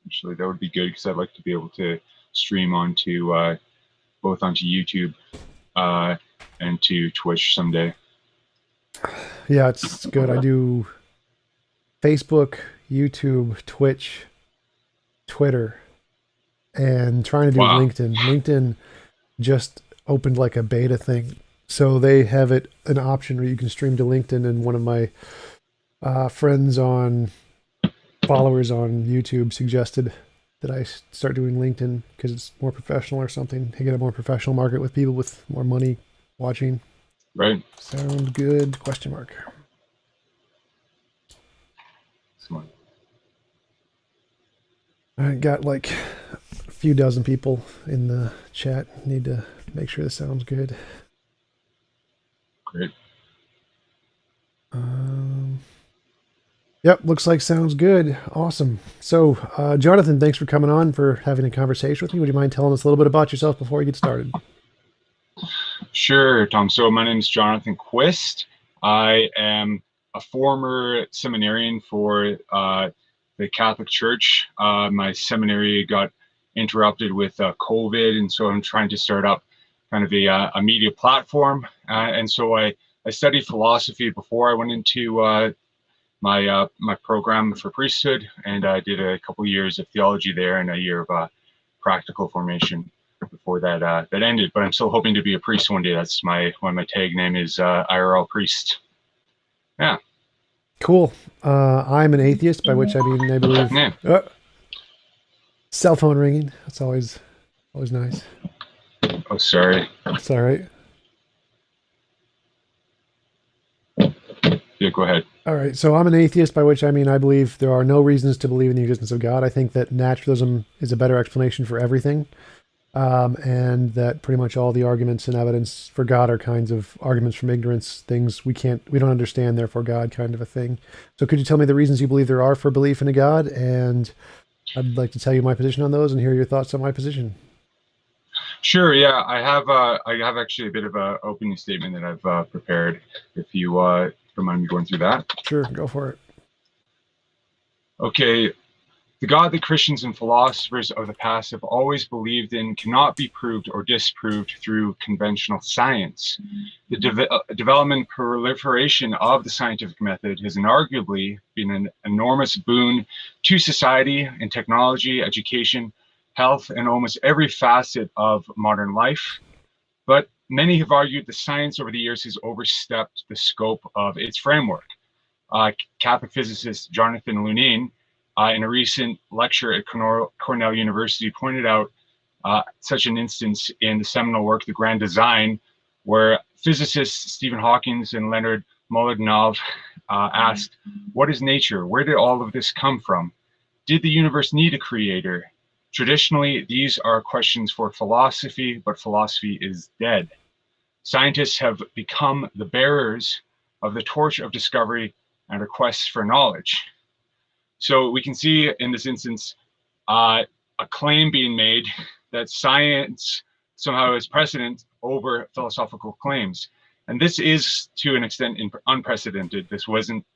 Actually, that would be good because I'd like to be able to stream onto both onto YouTube and to Twitch someday. Yeah, it's good. I do Facebook, YouTube, Twitch, Twitter, and trying to do Wow. LinkedIn. LinkedIn just opened like a beta thing. So they have it an option where you can stream to LinkedIn, and one of my friends on followers on YouTube suggested that I start doing LinkedIn because it's more professional or something. You get a more professional market with people with more money watching. Right. Sound good? Question mark. Smart. I got like a few dozen people in the chat. Need to make sure this sounds good. Great. Um, yep, looks like sounds good. Awesome. So, Jonathan, thanks for coming on, for having a conversation with me. Would you mind telling us a little bit about yourself before we get started? Sure, Tom. So my name is Jonathan Quist. I am a former seminarian for the Catholic Church. My seminary got interrupted with COVID, and so I'm trying to start up kind of a media platform. And so I studied philosophy before I went into my program for priesthood, and I did a couple of years of theology there and a year of practical formation before that ended. But I'm still hoping to be a priest one day. That's my tag name is irlpriest. Yeah. Cool. I'm an atheist, by which I mean I believe. Yeah. Cell phone ringing. That's always nice. Oh, sorry. It's all right. Yeah, go ahead. All right. So I'm an atheist, by which I mean I believe there are no reasons to believe in the existence of God. I think that naturalism is a better explanation for everything. And that pretty much all the arguments and evidence for God are kinds of arguments from ignorance, things we don't understand, therefore God, kind of a thing. So could you tell me the reasons you believe there are for belief in a God? And I'd like to tell you my position on those and hear your thoughts on my position. Sure. Yeah, I have actually a bit of a opening statement that I've prepared. If you don't mind me going through that. Sure, go for it. Okay. The God that Christians and philosophers of the past have always believed in cannot be proved or disproved through conventional science. The development and proliferation of the scientific method has inarguably been an enormous boon to society in technology, education, health, and almost every facet of modern life. But many have argued the science over the years has overstepped the scope of its framework. Catholic physicist Jonathan Lunin, in a recent lecture at Cornell University, pointed out such an instance in the seminal work, The Grand Design, where physicists Stephen Hawking and Leonard Mlodinow asked, what is nature? Where did all of this come from? Did the universe need a creator? Traditionally, these are questions for philosophy, but philosophy is dead. Scientists have become the bearers of the torch of discovery and requests for knowledge. So we can see in this instance a claim being made that science somehow is precedent over philosophical claims. And this is, to an extent, unprecedented. This wasn't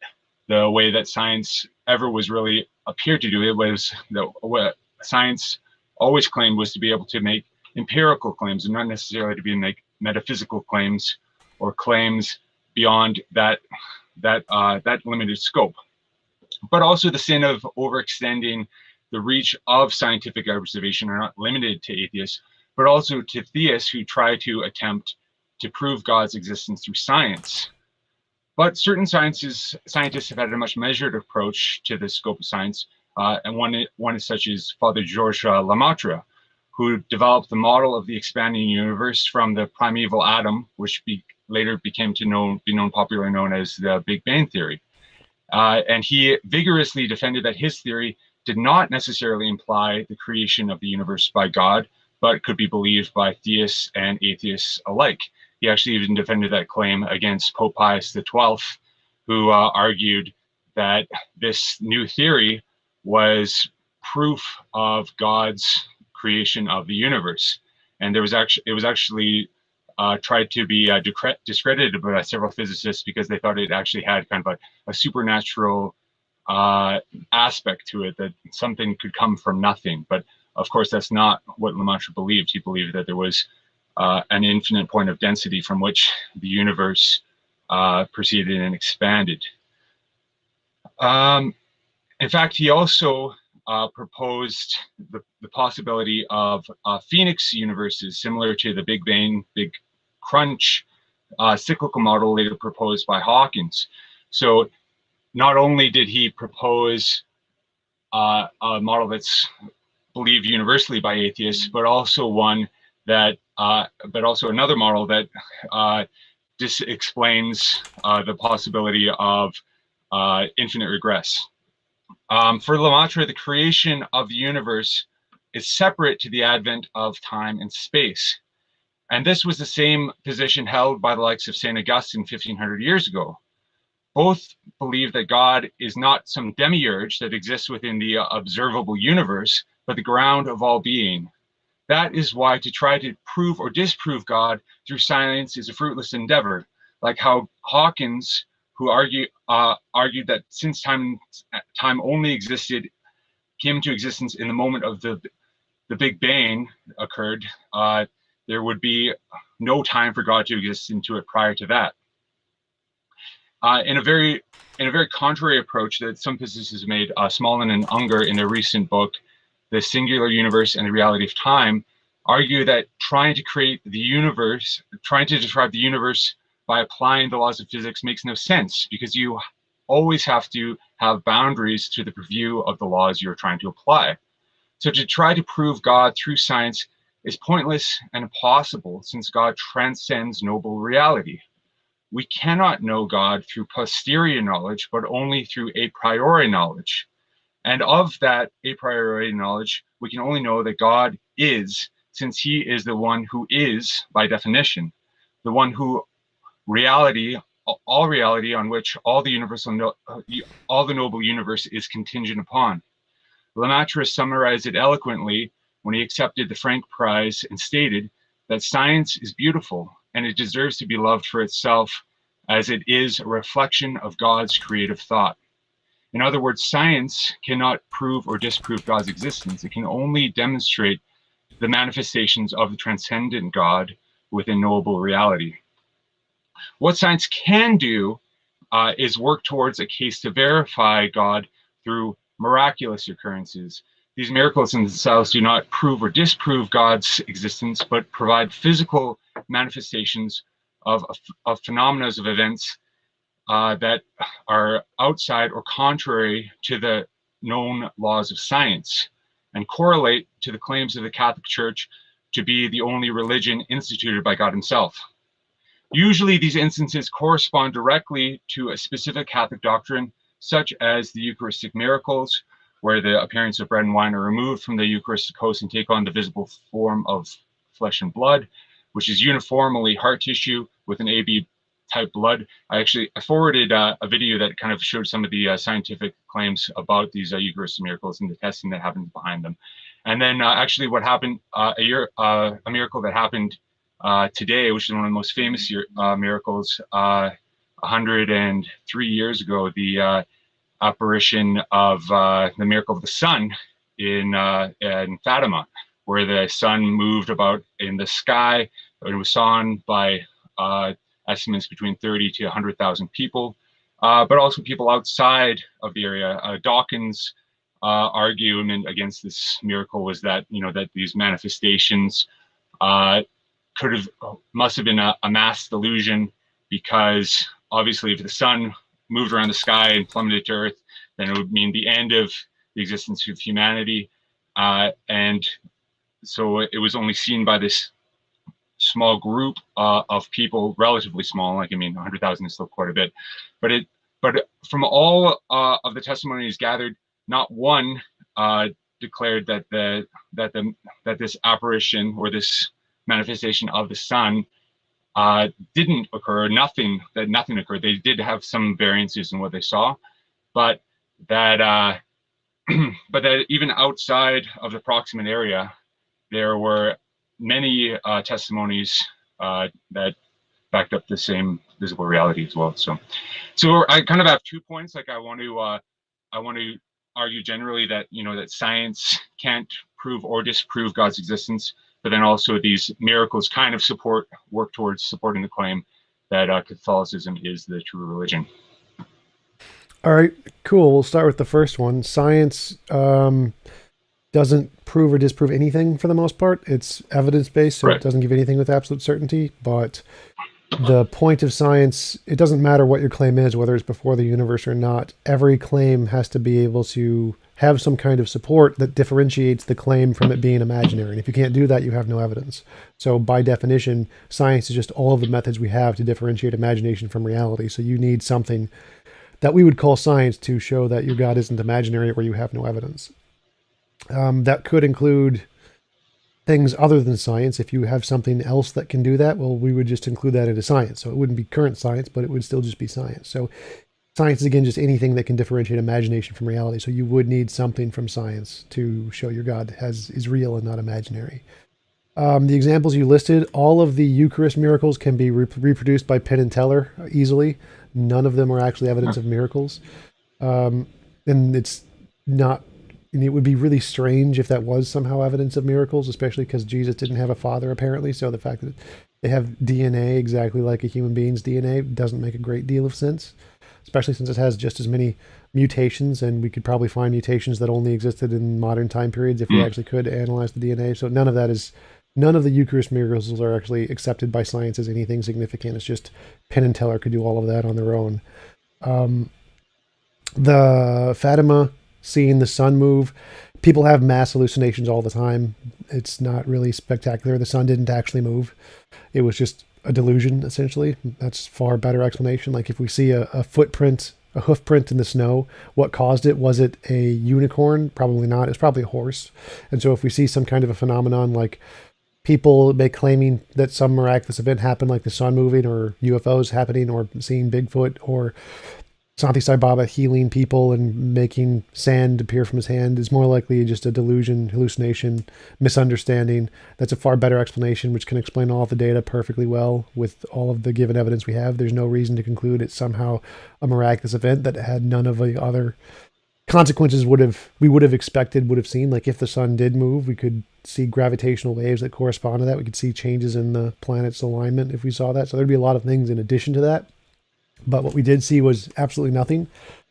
the way that science ever was really appeared to do. It was what science always claimed was to be able to make empirical claims and not necessarily to be make metaphysical claims or claims beyond that limited scope. But also the sin of overextending the reach of scientific observation are not limited to atheists, but also to theists who try to attempt to prove God's existence through science. But certain scientists have had a much measured approach to the scope of science, and one is such as Father Georges Lemaitre, who developed the model of the expanding universe from the primeval atom, which later became popularly known as the Big Bang theory. And he vigorously defended that his theory did not necessarily imply the creation of the universe by God, but could be believed by theists and atheists alike. He actually even defended that claim against Pope Pius XII, who argued that this new theory was proof of God's creation of the universe. And it was actually tried to be discredited by several physicists because they thought it actually had kind of a supernatural aspect to it, that something could come from nothing. But of course, that's not what Lemaitre believed. He believed that there was an infinite point of density from which the universe proceeded and expanded. In fact, he also proposed the possibility of phoenix universes, similar to the Big Bang, Big Crunch cyclical model later proposed by Hawkins. So not only did he propose a model that's believed universally by atheists, but also one that, but also another model that explains the possibility of infinite regress. For Lemaitre, the creation of the universe is separate to the advent of time and space. And this was the same position held by the likes of St. Augustine 1500 years ago. Both believe that God is not some demiurge that exists within the observable universe, but the ground of all being. That is why to try to prove or disprove God through science is a fruitless endeavor, like how Hawkins, who argued that since time only existed, came into existence in the moment of the Big Bang occurred, there would be no time for God to exist into it prior to that. In a very contrary approach that some physicists made, Smolin and Unger in their recent book, The Singular Universe and the Reality of Time, argue that trying to create the universe, trying to describe the universe by applying the laws of physics makes no sense, because you always have to have boundaries to the purview of the laws you're trying to apply. So to try to prove God through science is pointless and impossible, since God transcends noble reality. We cannot know God through posterior knowledge, but only through a priori knowledge. And of that a priori knowledge, we can only know that God is, since he is the one who is by definition, the one who reality, all reality on which all the noble universe is contingent upon. Lemaitre summarized it eloquently when he accepted the Frank Prize and stated that science is beautiful and it deserves to be loved for itself, as it is a reflection of God's creative thought. In other words, science cannot prove or disprove God's existence. It can only demonstrate the manifestations of the transcendent God within knowable reality. What science can do is work towards a case to verify God through miraculous occurrences. These miracles in themselves do not prove or disprove God's existence, but provide physical manifestations of phenomena of events that are outside or contrary to the known laws of science, and correlate to the claims of the Catholic Church to be the only religion instituted by God himself. Usually these instances correspond directly to a specific Catholic doctrine, such as the Eucharistic miracles, where the appearance of bread and wine are removed from the Eucharistic host and take on the visible form of flesh and blood, which is uniformly heart tissue with an AB type blood. I forwarded a video that kind of showed some of the scientific claims about these Eucharistic miracles and the testing that happens behind them. And then actually what happened, a miracle that happened today, which is one of the most famous miracles, 103 years ago, the apparition of the miracle of the sun in Fatima, where the sun moved about in the sky. It was sawn by estimates between 30 to 100,000 people, but also people outside of the area. Dawkins' argument against this miracle was that, that these manifestations must have been a mass delusion, because obviously if the sun moved around the sky and plummeted to Earth, then it would mean the end of the existence of humanity. And so it was only seen by this small group of people, relatively small. 100,000 is still quite a bit, but from all of the testimonies gathered, not one declared that this apparition or this manifestation of the sun didn't occur. Nothing occurred. They did have some variances in what they saw, but that even outside of the proximate area, there were many testimonies that backed up the same visible reality as well. So I kind of have 2 points I want to I want to argue generally that that science can't prove or disprove God's existence, but then also these miracles kind of work towards supporting the claim that Catholicism is the true religion. All right, cool. We'll start with the first one. Science doesn't prove or disprove anything for the most part. It's evidence based, so Right. it doesn't give anything with absolute certainty. But the point of science, it doesn't matter what your claim is, whether it's before the universe or not. Every claim has to be able to have some kind of support that differentiates the claim from it being imaginary. And if you can't do that, you have no evidence. So by definition, science is just all of the methods we have to differentiate imagination from reality. So you need something that we would call science to show that your God isn't imaginary or you have no evidence. That could include things other than science. If you have something else that can do that, well, we would just include that into science. So it wouldn't be current science, but it would still just be science. So science is, again, just anything that can differentiate imagination from reality. So you would need something from science to show your God is real and not imaginary. The examples you listed, all of the Eucharist miracles can be reproduced by Penn and Teller easily. None of them are actually evidence of miracles. And it's not, and it would be really strange if that was somehow evidence of miracles, especially because Jesus didn't have a father, apparently. So the fact that they have DNA exactly like a human being's DNA doesn't make a great deal of sense, especially since it has just as many mutations, and we could probably find mutations that only existed in modern time periods if we actually could analyze the DNA. So none of the Eucharist miracles are actually accepted by science as anything significant. It's just Penn and Teller could do all of that on their own. The Fatima, seeing the sun move, people have mass hallucinations all the time. It's not really spectacular. The sun didn't actually move. It was just a delusion, essentially. That's far better explanation. Like if we see a footprint, a hoof print in the snow, what caused it? Was it a unicorn? Probably not. It's probably a horse. And so if we see some kind of a phenomenon like people claiming that some miraculous event happened, like the sun moving or UFOs happening or seeing Bigfoot or Santi Sai Baba healing people and making sand appear from his hand, is more likely just a delusion, hallucination, misunderstanding. That's a far better explanation, which can explain all of the data perfectly well with all of the given evidence we have. There's no reason to conclude it's somehow a miraculous event that had none of the other consequences we would have expected, would have seen. Like if the sun did move, we could see gravitational waves that correspond to that. We could see changes in the planet's alignment if we saw that. So there'd be a lot of things in addition to that. But what we did see was absolutely nothing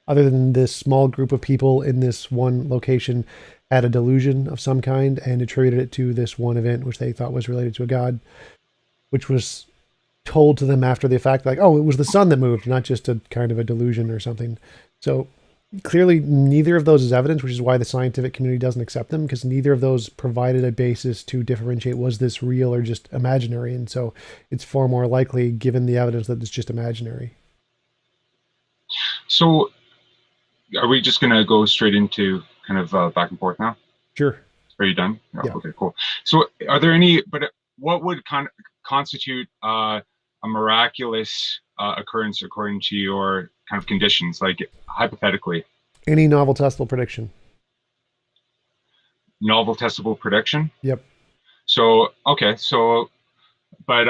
other than this small group of people in this one location had a delusion of some kind and attributed it to this one event, which they thought was related to a god, which was told to them after the fact, like, oh, it was the sun that moved, not just a kind of a delusion or something. So clearly neither of those is evidence, which is why the scientific community doesn't accept them, because neither of those provided a basis to differentiate was this real or just imaginary. And so it's far more likely, given the evidence, that it's just imaginary. So are we just going to go straight into kind of back and forth now? Sure. Are you done? Yeah. Okay, cool. So are there any, but what would constitute a miraculous occurrence according to your kind of conditions, like hypothetically? Any novel testable prediction. Novel testable prediction? Yep. So, okay, so, but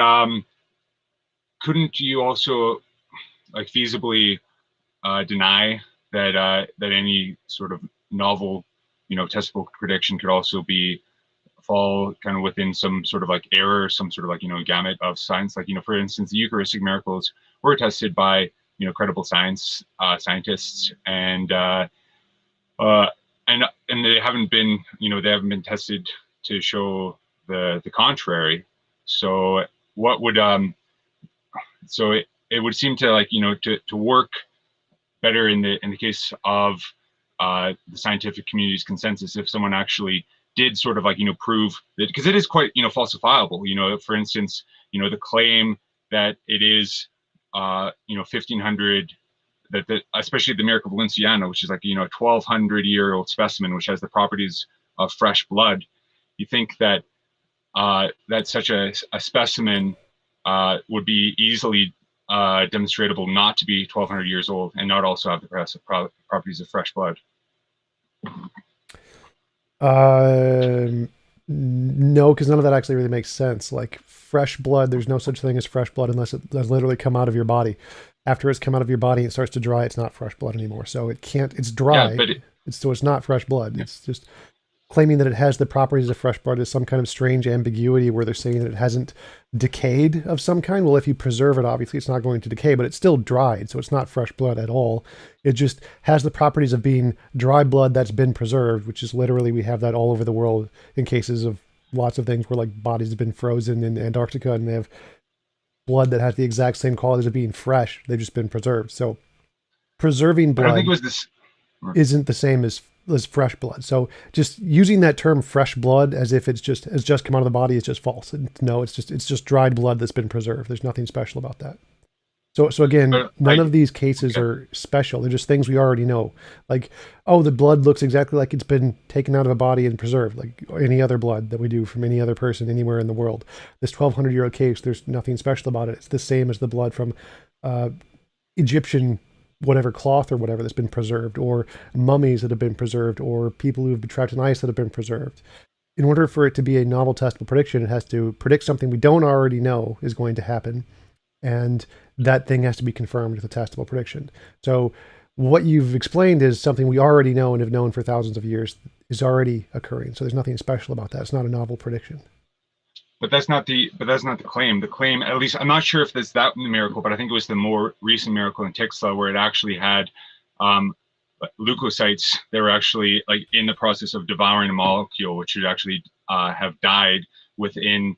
couldn't you also like feasibly deny that that any sort of novel, testable prediction could also fall kind of within some sort of like error, some sort of like gamut of science? Like for instance, the Eucharistic miracles were tested by credible scientists, and they haven't been tested to show the contrary. So what would so it would seem to like to work better in the case of the scientific community's consensus if someone actually did sort of like prove that, because it is quite falsifiable. For instance, the claim that it is 1500, that especially the miracle of Valenciana, which is like a 1200-year-old specimen which has the properties of fresh blood. You think that that such a specimen would be easily demonstratable not to be 1200 years old and not also have the properties of fresh blood? No, because none of that actually really makes sense. Like fresh blood, there's no such thing as fresh blood unless it has literally come out of your body. after it's come out of your body and it starts to dry, it's not fresh blood anymore. So it can't, it's Yeah, dry. but It's not fresh blood. yeah. It's just claiming that it has the properties of fresh blood is some kind of strange ambiguity where they're saying that it hasn't decayed of some kind. Well, if you preserve it, obviously it's not going to decay, but it's still dried. So it's not fresh blood at all. It just has the properties of being dry blood that's been preserved, which is literally, we have that all over the world in cases of lots of things where like bodies have been frozen in Antarctica and they have blood that has the exact same qualities of being fresh. They've just been preserved. So preserving But I think blood it was this. isn't the same as fresh blood. So just using that term fresh blood as if it's just has just come out of the body is just false. No, it's just dried blood that's been preserved. There's nothing special about that. So again, But none of these cases are special. They're just things we already know. Like, oh, the blood looks exactly like it's been taken out of a body and preserved, like any other blood that we do from any other person anywhere in the world. This 1,200-year-old case, there's nothing special about it. It's the same as the blood from Egyptian whatever cloth or whatever that's been preserved, or mummies that have been preserved, or people who have been trapped in ice that have been preserved. In order for it to be a novel testable prediction, it has to predict something we don't already know is going to happen. And that thing has to be confirmed with a testable prediction. So what you've explained is something we already know and have known for thousands of years is already occurring. So there's nothing special about that. It's not a novel prediction. But that's not the claim. The claim, at least, I'm not sure if that's that miracle, but I think it was the more recent miracle in Tixla where it actually had leukocytes. They were actually like in the process of devouring a molecule, which would actually have died within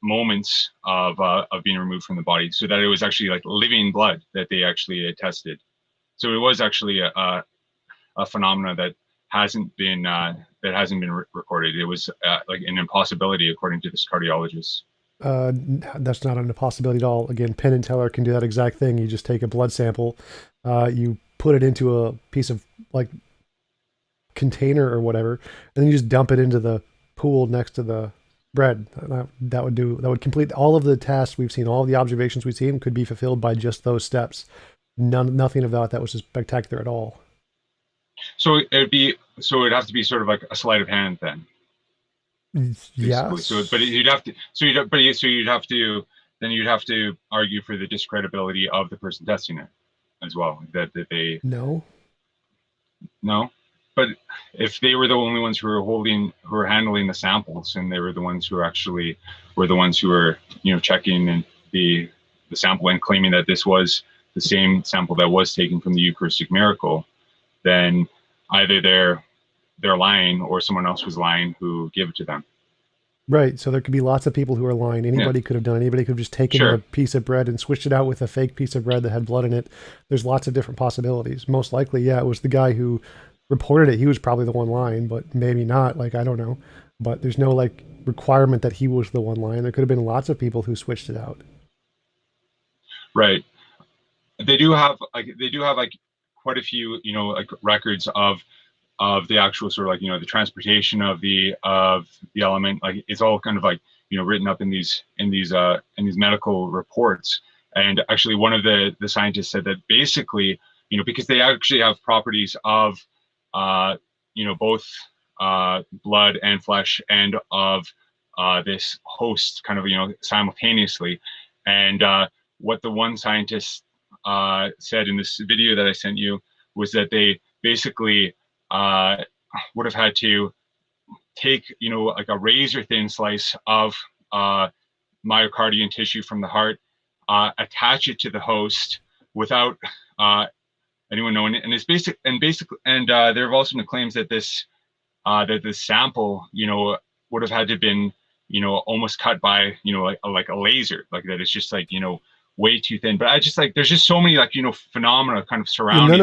moments of being removed from the body, so that it was actually like living blood that they actually tested. So it was actually a phenomena that hasn't been recorded. It was like an impossibility according to this cardiologist. That's not an impossibility at all. Again, Penn and Teller can do that exact thing. You just take a blood sample, you put it into a piece of like container or whatever, and then you just dump it into the pool next to the bread. That would complete all of the tasks we've seen. All of the observations we've seen could be fulfilled by just those steps. Nothing about that was spectacular at all. So it'd have to be sort of like a sleight of hand then. Yeah. So you'd have to argue for the discredibility of the person testing it as well. That they no. But if they were the only ones who were handling the samples, and they were the ones who were checking the sample and claiming that this was the same sample that was taken from the Eucharistic miracle, then either they're lying or someone else was lying who gave it to them. Right. So there could be lots of people who are lying. Anybody could have done it. Anybody could have just taken a piece of bread and switched it out with a fake piece of bread that had blood in it. There's lots of different possibilities. Most likely, yeah, it was the guy who reported it. He was probably the one lying, but maybe not. Like, I don't know. But there's no like requirement that he was the one lying. There could have been lots of people who switched it out. Right. They do have quite a few, like records of the actual sort of like, the transportation of the element. Like it's all kind of like, written up in these medical reports. And actually one of the scientists said that basically, because they actually have properties of, both blood and flesh and of this host kind of, simultaneously. And what the one scientist said in this video that I sent you was that they basically would have had to take, like a razor thin slice of myocardium tissue from the heart, attach it to the host without anyone knowing it. And there have also been claims that this sample, would have had to have been, almost cut by, like a laser, like that. It's just like, way too thin. But I just like, there's just so many like, phenomena kind of surrounding none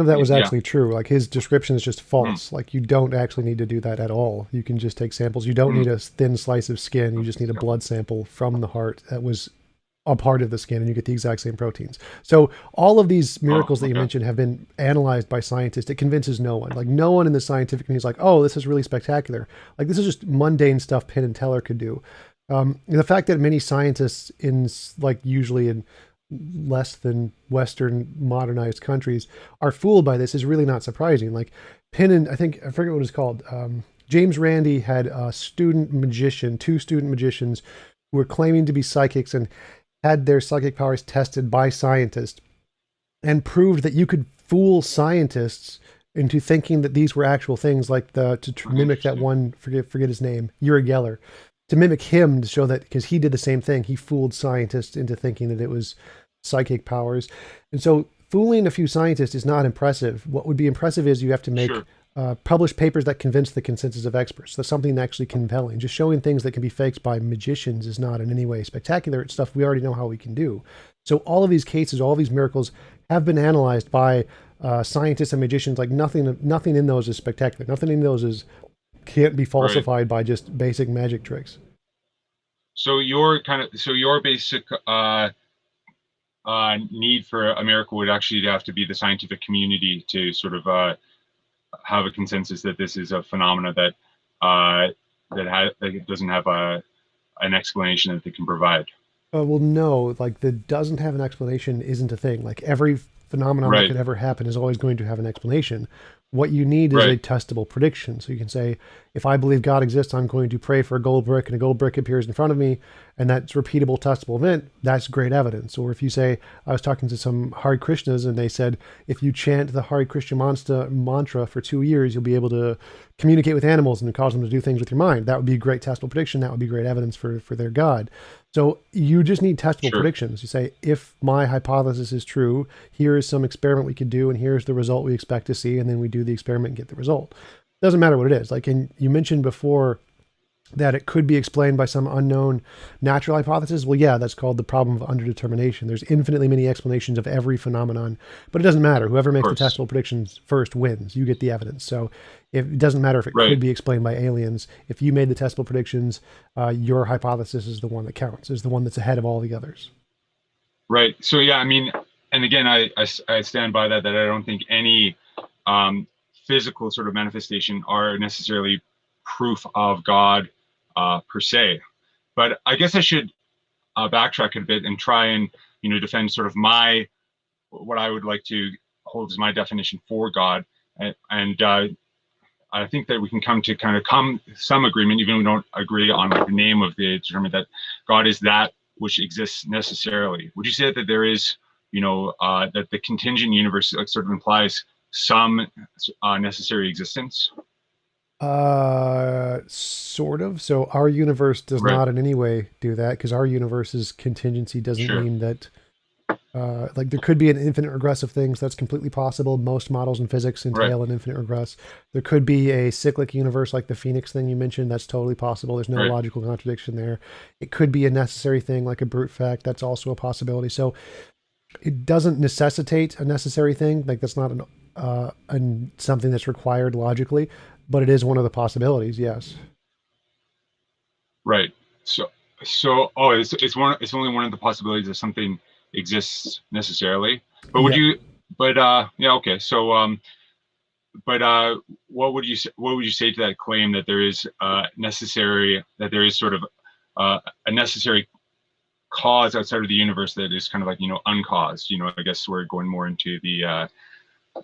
of that was actually true. Like his description is just false. Like you don't actually need to do that at all. You can just take samples. You don't need a thin slice of skin. You just need a blood sample from the heart that was a part of the skin, and you get the exact same proteins. So all of these miracles that you mentioned have been analyzed by scientists. It convinces no one. Like no one in the scientific community is like, oh, this is really spectacular. Like this is just mundane stuff Penn and Teller could do. The fact that many scientists usually in less than Western modernized countries are fooled by this is really not surprising. Like Penn and I forget what it's called. James Randi had two student magicians who were claiming to be psychics, and had their psychic powers tested by scientists and proved that you could fool scientists into thinking that these were actual things, like mimic that Interesting. one, forget his name, Uri Geller, to mimic him, to show that, because he did the same thing, he fooled scientists into thinking that it was psychic powers. And so fooling a few scientists is not impressive. What would be impressive is you have to make Sure. publish papers that convince the consensus of experts. So something actually compelling. Just showing things that can be faked by magicians is not in any way spectacular. It's stuff we already know how we can do. So all of these cases, all these miracles have been analyzed by scientists and magicians. Like nothing in those is spectacular. Nothing in those is can't be Right. falsified by just basic magic tricks. So your basic need for a miracle would actually have to be the scientific community to sort of have a consensus that this is a phenomena that that it doesn't have an explanation that they can provide. Well, no, like the doesn't have an explanation isn't a thing. Like every phenomenon that Right. could ever happen is always going to have an explanation. What you need is a Right. testable prediction. So you can say, if I believe God exists, I'm going to pray for a gold brick, and a gold brick appears in front of me, and that's repeatable, testable event. That's great evidence. Or if you say, I was talking to some Hare Krishnas, and they said, if you chant the Hare Krishna mantra for 2 years, you'll be able to communicate with animals and cause them to do things with your mind. That would be a great testable prediction. That would be great evidence for their God. So you just need testable Sure. predictions. You say, if my hypothesis is true, here is some experiment we could do, and here's the result we expect to see, and then we do the experiment and get the result. Doesn't matter what it is. Like, and you mentioned before that it could be explained by some unknown natural hypothesis. Well, yeah, that's called the problem of underdetermination. There's infinitely many explanations of every phenomenon, but it doesn't matter. Whoever Of makes the course. testable predictions first wins. You get the evidence. So it doesn't matter if it Right. could be explained by aliens. If you made the testable predictions, your hypothesis is the one that counts, is the one that's ahead of all the others. Right. So yeah, I mean, and again, I stand by that I don't think any um, physical sort of manifestation are necessarily proof of God per se. But I guess I should backtrack a bit and try and defend sort of my what I would like to hold as my definition for God, and I think that we can come to kind of come some agreement, even if we don't agree on like the name of the determinant, that God is that which exists necessarily. Would you say that there is, that the contingent universe like sort of implies some necessary existence? Sort of. So our universe does Right. not in any way do that, because our universe's contingency doesn't Sure. mean that like there could be an infinite regress of things. That's completely possible. Most models in physics Right. entail an infinite regress. There could be a cyclic universe like the Phoenix thing you mentioned. That's totally possible. There's no Right. logical contradiction there. It could be a necessary thing like a brute fact. That's also a possibility. So it doesn't necessitate a necessary thing. Like that's not something that's required logically, but it is one of the possibilities. Yes. Right. So oh, it's only one of the possibilities that something exists necessarily. But would Yeah. you? But yeah, okay. So but what would you say to that claim that there is necessary that there is sort of a necessary cause outside of the universe that is kind of like uncaused? I guess we're going more into the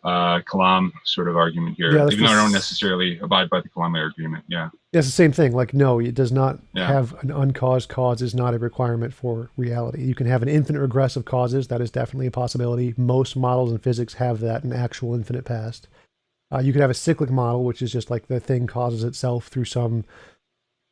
Kalam sort of argument Yeah. here, even though I don't necessarily abide by the Kalam argument. Yeah, It's the same thing. Like, no, it does not yeah, have an uncaused cause is not a requirement for reality. You can have an infinite regress of causes. That is definitely a possibility. Most models in physics have that in actual infinite past. You could have a cyclic model, which is just like the thing causes itself through some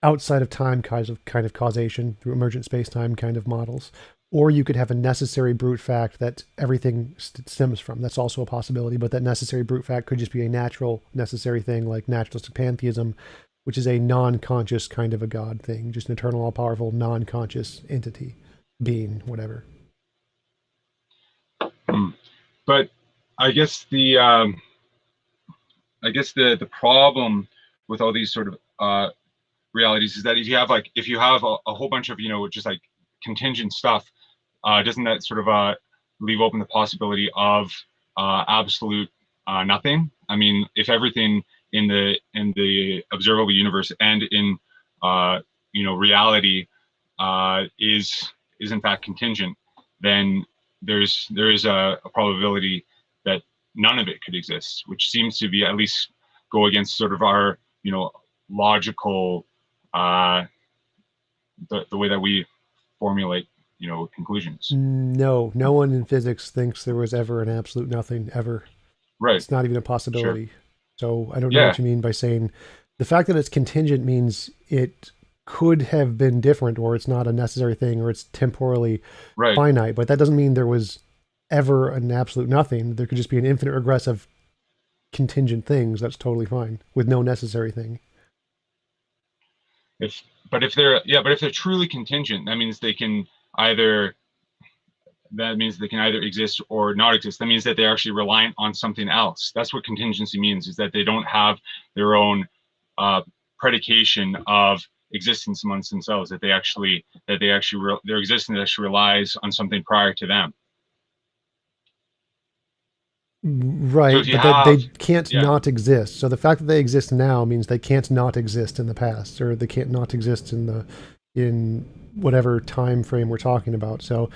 outside of time kind of causation through emergent space-time kind of models. Or you could have a necessary brute fact that everything stems from. That's also a possibility, but that necessary brute fact could just be a natural necessary thing like naturalistic pantheism, which is a non-conscious kind of a god thing, just an eternal, all-powerful, non-conscious entity, being, whatever. mm. But I guess the problem with all these sort of realities is that if you have a whole bunch of just like contingent stuff, doesn't that sort of leave open the possibility of absolute nothing? I mean, if everything in the observable universe and in reality is in fact contingent, then there is a probability that none of it could exist, which seems to be at least go against sort of our logical the way that we formulate conclusions. No, no one in physics thinks there was ever an absolute nothing ever. Right. It's not even a Sure. possibility. So I don't know Yeah. what you mean by saying the fact that it's contingent means it could have been different, or it's not a necessary thing, or it's temporally Right. finite. But that doesn't mean there was ever an absolute nothing. There could just be an infinite regress of contingent things. That's totally fine with no necessary thing. If but if they're truly contingent, either that means they can either exist or not exist. That means that they're actually reliant on something else. That's what contingency means, is that they don't have their own uh, predication of existence amongst themselves, their existence actually relies on something prior to them. So if Right, you but that have, they can't yeah, not exist. So the fact that they exist now means they can't not exist in the past, or they can't not exist in whatever time frame we're talking about. So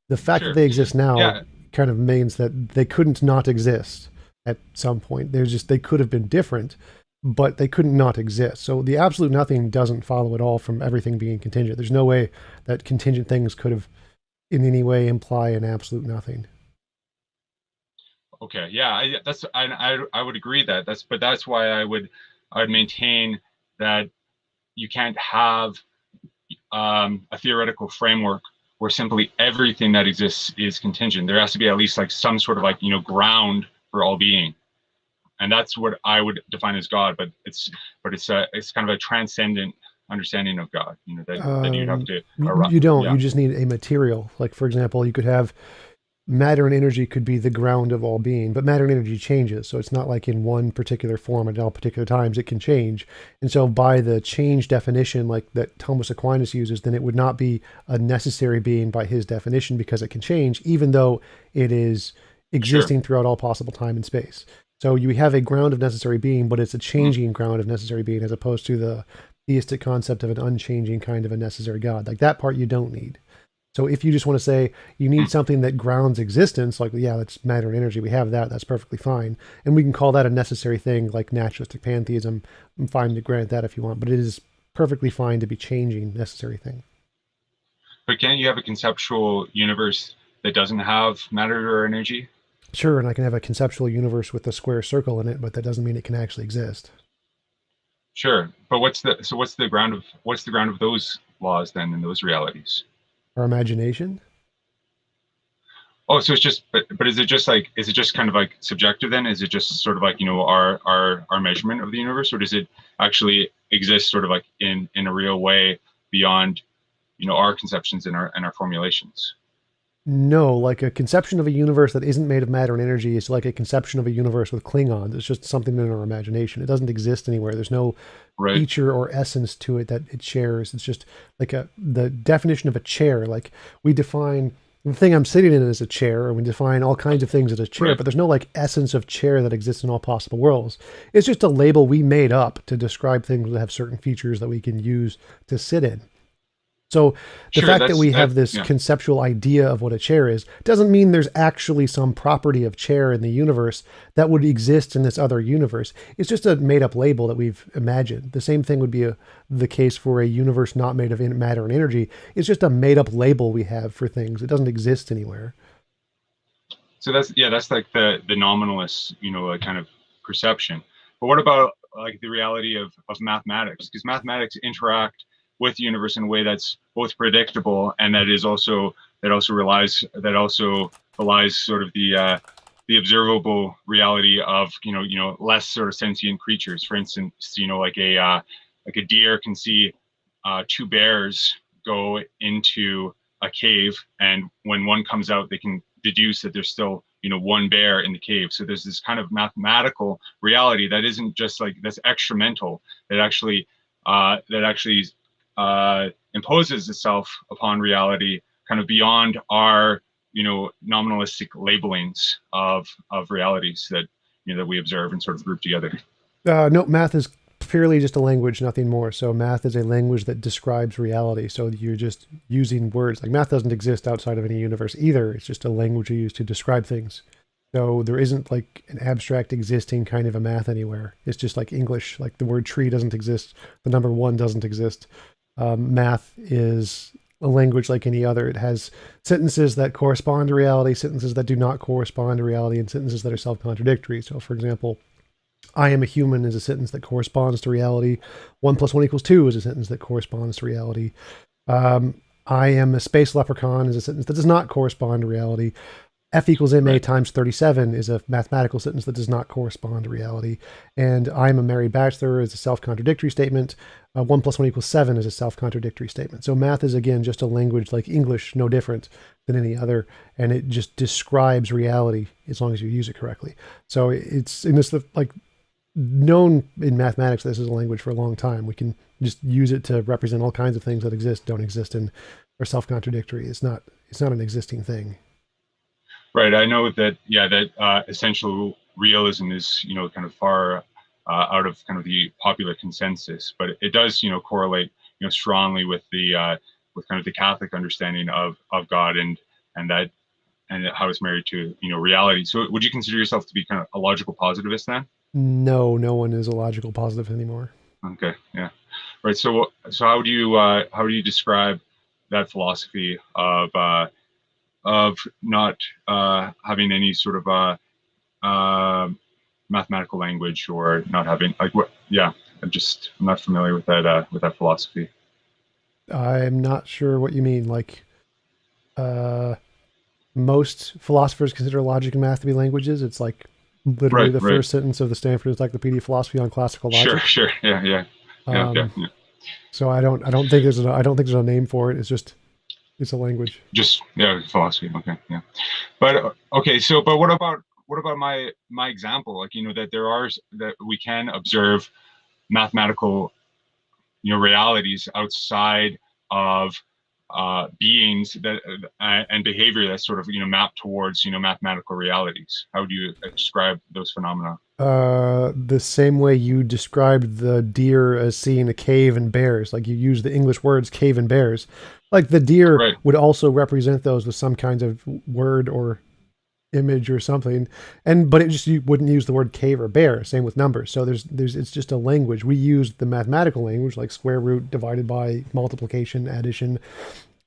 the fact that sure, they exist now yeah, kind of means that they couldn't not exist at some point. They could have been different, but they couldn't not exist. So the absolute nothing doesn't follow at all from everything being contingent. There's no way that contingent things could have in any way imply an absolute nothing. okay, yeah, I would agree that that's why I would maintain that you can't have a theoretical framework where simply everything that exists is contingent. There has to be at least like some sort of ground for all being, and that's what I would define as God. But it's kind of a transcendent understanding of God. That you'd have to arrive. You don't. Yeah, You just need a material. Like, for example, you could have matter and energy could be the ground of all being, but matter and energy changes. So it's not like in one particular form at all particular times, it can change. And so by the change definition, like that Thomas Aquinas uses, then it would not be a necessary being by his definition because it can change, even though it is sure. existing throughout all possible time and space. So you have a ground of necessary being, but it's a Mhm. changing ground of necessary being as opposed to the theistic concept of an unchanging kind of a necessary God. Like that part you don't need. So if you just want to say you need something that grounds existence, like, yeah, that's matter and energy, we have that, that's perfectly fine. And we can call that a necessary thing, like naturalistic pantheism. I'm fine to grant that if you want, but it is perfectly fine to be changing necessary thing. But can't you have a conceptual universe that doesn't have matter or energy? Sure, and I can have a conceptual universe with a square circle in it, but that doesn't mean it can actually exist. Sure, but what's the ground of those laws then in those realities? Our imagination? Oh, so it's just, but is it just kind of like subjective then? Is it just sort of like our measurement of the universe, or does it actually exist sort of like in a real way beyond our conceptions and our formulations? No, like a conception of a universe that isn't made of matter and energy is like a conception of a universe with Klingons. It's just something in our imagination. It doesn't exist anywhere. There's no Right. feature or essence to it that it shares. It's just like the definition of a chair. Like we define the thing I'm sitting in as a chair, and we define all kinds of things as a chair, Right. but there's no like essence of chair that exists in all possible worlds. It's just a label we made up to describe things that have certain features that we can use to sit in. So the Sure. fact that That's we that. have this Yeah. conceptual idea of what a chair is doesn't mean there's actually some property of chair in the universe that would exist in this other universe. It's just a made up label that we've imagined. The same thing would be the case for a universe not made of matter and energy. It's just a made up label we have for things. It doesn't exist anywhere. So that's like the nominalist, like kind of perception. But what about like the reality of mathematics? Because mathematics interact with the universe in a way that's both predictable and that also belies sort of the observable reality of less sort of sentient creatures. For instance, like a deer can see two bears go into a cave, and when one comes out, they can deduce that there's still one bear in the cave. So there's this kind of mathematical reality that isn't just like that's extramental, that actually imposes itself upon reality kind of beyond our nominalistic labelings of realities that we observe and sort of group together. No, math is purely just a language, nothing more. So math is a language that describes reality. So you're just using words. Like math doesn't exist outside of any universe either. It's just a language you use to describe things. So there isn't like an abstract existing kind of a math anywhere. It's just like English. Like the word tree doesn't exist. The number one doesn't exist. Math is a language like any other. It has sentences that correspond to reality, sentences that do not correspond to reality, and sentences that are self-contradictory. So, for example, I am a human is a sentence that corresponds to reality. 1 + 1 = 2 is a sentence that corresponds to reality. I am a space leprechaun is a sentence that does not correspond to reality. F = ma Right. times 37 is a mathematical sentence that does not correspond to reality. And I'm a married bachelor is a self-contradictory statement. 1 + 1 = 7 is a self-contradictory statement. So math is, again, just a language like English, no different than any other. And it just describes reality as long as you use it correctly. So it's in this, like, known in mathematics, this is a language for a long time. We can just use it to represent all kinds of things that exist, don't exist, and are self-contradictory. It's not an existing thing. Right. I know that, yeah, that essential realism is, kind of far out of kind of the popular consensus, but it does, correlate, strongly with the with kind of the Catholic understanding of God, and that and how it's married to, reality. So would you consider yourself to be kind of a logical positivist then? No, no one is a logical positive anymore. Okay. Yeah. Right. So how do you describe that philosophy of not having any sort of uh, mathematical language, or not having, like, what? Yeah, I'm not familiar with that philosophy. I'm not sure what you mean. Like, uh, most philosophers consider logic and math to be languages. It's like literally Right. the Right. first sentence of the Stanford Encyclopedia of Philosophy on classical Sure. logic. Sure. Yeah. Yeah. Yeah. Okay. Um, Yeah. so I don't think there's a name for it. It's a language. Just, yeah, philosophy. Okay. Yeah. But okay. So, but what about my example? Like, that that we can observe mathematical, realities outside of beings that and behavior that's sort of, mapped towards, mathematical realities. How would you describe those phenomena? The same way you described the deer as seeing a cave and bears, like you use the English words cave and bears, like the deer Right. would also represent those with some kinds of word or image or something. And but it just, you wouldn't use the word cave or bear. Same with numbers. So there's it's just a language. We use the mathematical language like square root, divided by, multiplication, addition.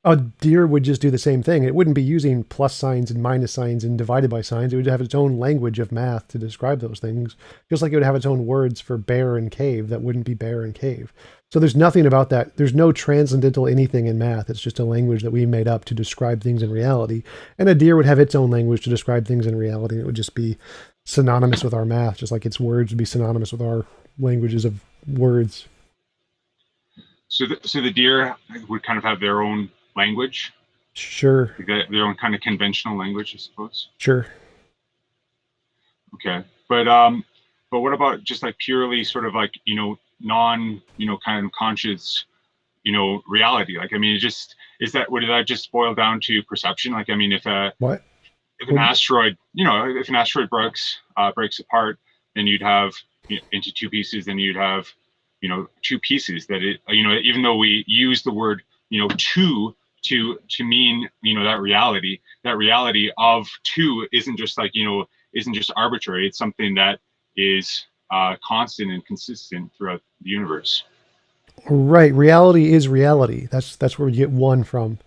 A deer would just do the same thing. It wouldn't be using plus signs and minus signs and divided by signs. It would have its own language of math to describe those things, just like it would have its own words for bear and cave that wouldn't be bear and cave. So there's nothing about that. There's no transcendental anything in math. It's just a language that we made up to describe things in reality. And a deer would have its own language to describe things in reality. It would just be synonymous with our math, just like its words would be synonymous with our languages of words. So the deer would kind of have their own language, Sure, like their own kind of conventional language, I suppose. sure. Okay. But what about just like purely sort of like, non, kind of conscious, reality? Like, I mean, it just is that would that just boil down to perception? Like, I mean, What? if an What? asteroid, if an asteroid breaks apart, then you'd have, into two pieces, then you'd have, two pieces that it, even though we use the word, two to mean, that reality of two isn't just like, isn't just arbitrary. It's something that is constant and consistent throughout the universe. Right. Reality is reality. That's where we get one from.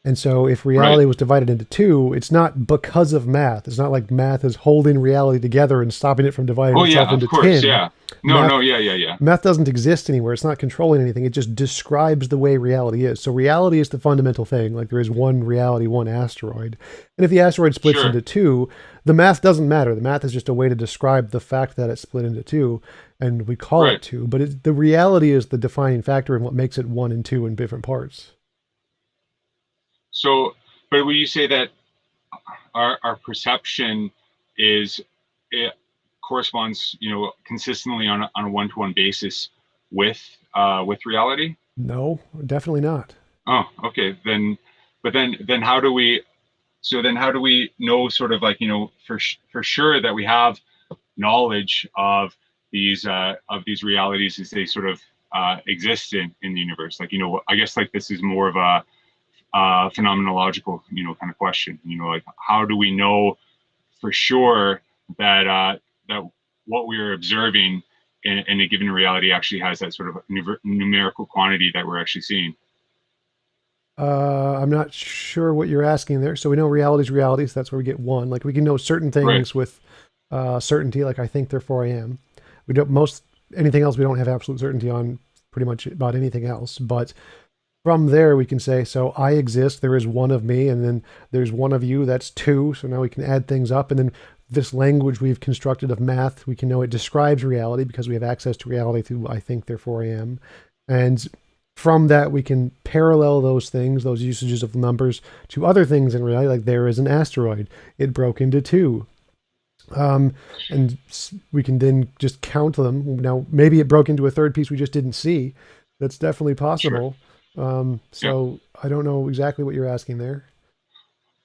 And so if Right. reality was divided into two, it's not because of math. It's not like math is holding reality together and stopping it from dividing Oh itself yeah, of into course. 10. Yeah. No, Math no. Yeah, yeah, yeah. math doesn't exist anywhere. It's not controlling anything. It just describes the way reality is. So reality is the fundamental thing. Like there is one reality, one asteroid. And if the asteroid splits Sure. into two, the math doesn't matter. The math is just a way to describe the fact that it split into two, and we call it Right. two. But the reality is the defining factor and what makes it one and two in different parts. So, but would you say that our perception is, it corresponds, consistently on a one-to-one basis with reality? No, definitely not. Oh, okay. But then how do we? So then how do we know, sort of like, for sure, that we have knowledge of these realities as they sort of exist in the universe? Like, I guess like this is more of a phenomenological, kind of question. Like, how do we know for sure that that what we're observing in a given reality actually has that sort of numerical quantity that we're actually seeing? I'm not sure what you're asking there. So we know reality is reality, so that's where we get one. Like we can know certain Right. things with certainty, like I think, therefore I am. We don't most anything else we don't have absolute certainty on pretty much about anything else. But from there we can say, so I exist, there is one of me, and then there's one of you, that's two. So now we can add things up, and then this language we've constructed of math, we can know it describes reality because we have access to reality through I think, therefore I am. And from that, we can parallel those things, those usages of numbers, to other things in reality. Like there is an asteroid; it broke into two, um, and we can then just count them. Now, maybe it broke into a third piece we just didn't see. That's definitely Sure. possible. Yeah. So I don't know exactly what you're asking there.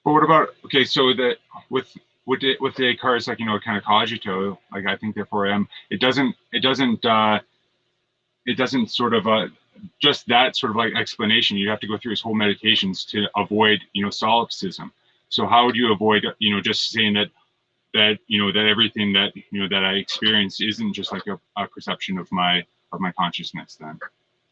But what about, okay, so that with with Descartes, like, kind of cogito, like I think therefore I am, it doesn't sort of just that sort of like explanation. You have to go through his whole meditations to avoid, solipsism. So how would you avoid, just saying that everything that I experience isn't just like a perception of my consciousness then?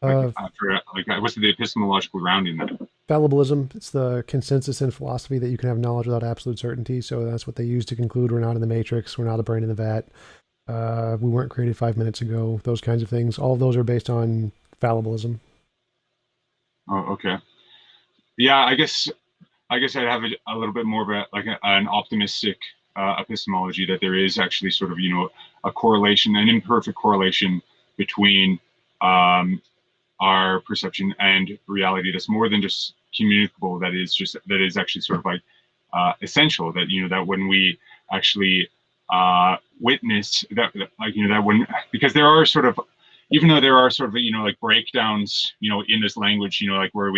Like, Uh, what's the epistemological grounding then? Fallibilism, it's the consensus in philosophy that you can have knowledge without absolute certainty. So that's what they use to conclude we're not in the matrix, we're not a brain in the vat. We weren't created 5 minutes ago. Those kinds of things. All of those are based on fallibilism. Oh, okay. Yeah, I guess I'd have a little bit more of an optimistic epistemology, that there is actually sort of a correlation, an imperfect correlation between um, our perception and reality, that's more than just communicable, that is actually sort of like essential, that that when we actually witness that when, because there are sort of, even though there are sort of like breakdowns in this language, like where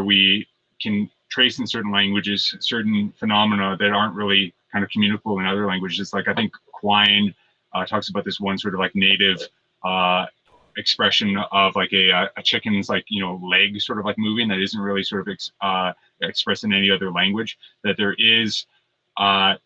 we can trace in certain languages certain phenomena that aren't really kind of communicable in other languages. Like I think Quine talks about this one sort of like native uh, expression of like a chicken's like leg sort of like moving, that isn't really sort of expressed in any other language. That there is uh,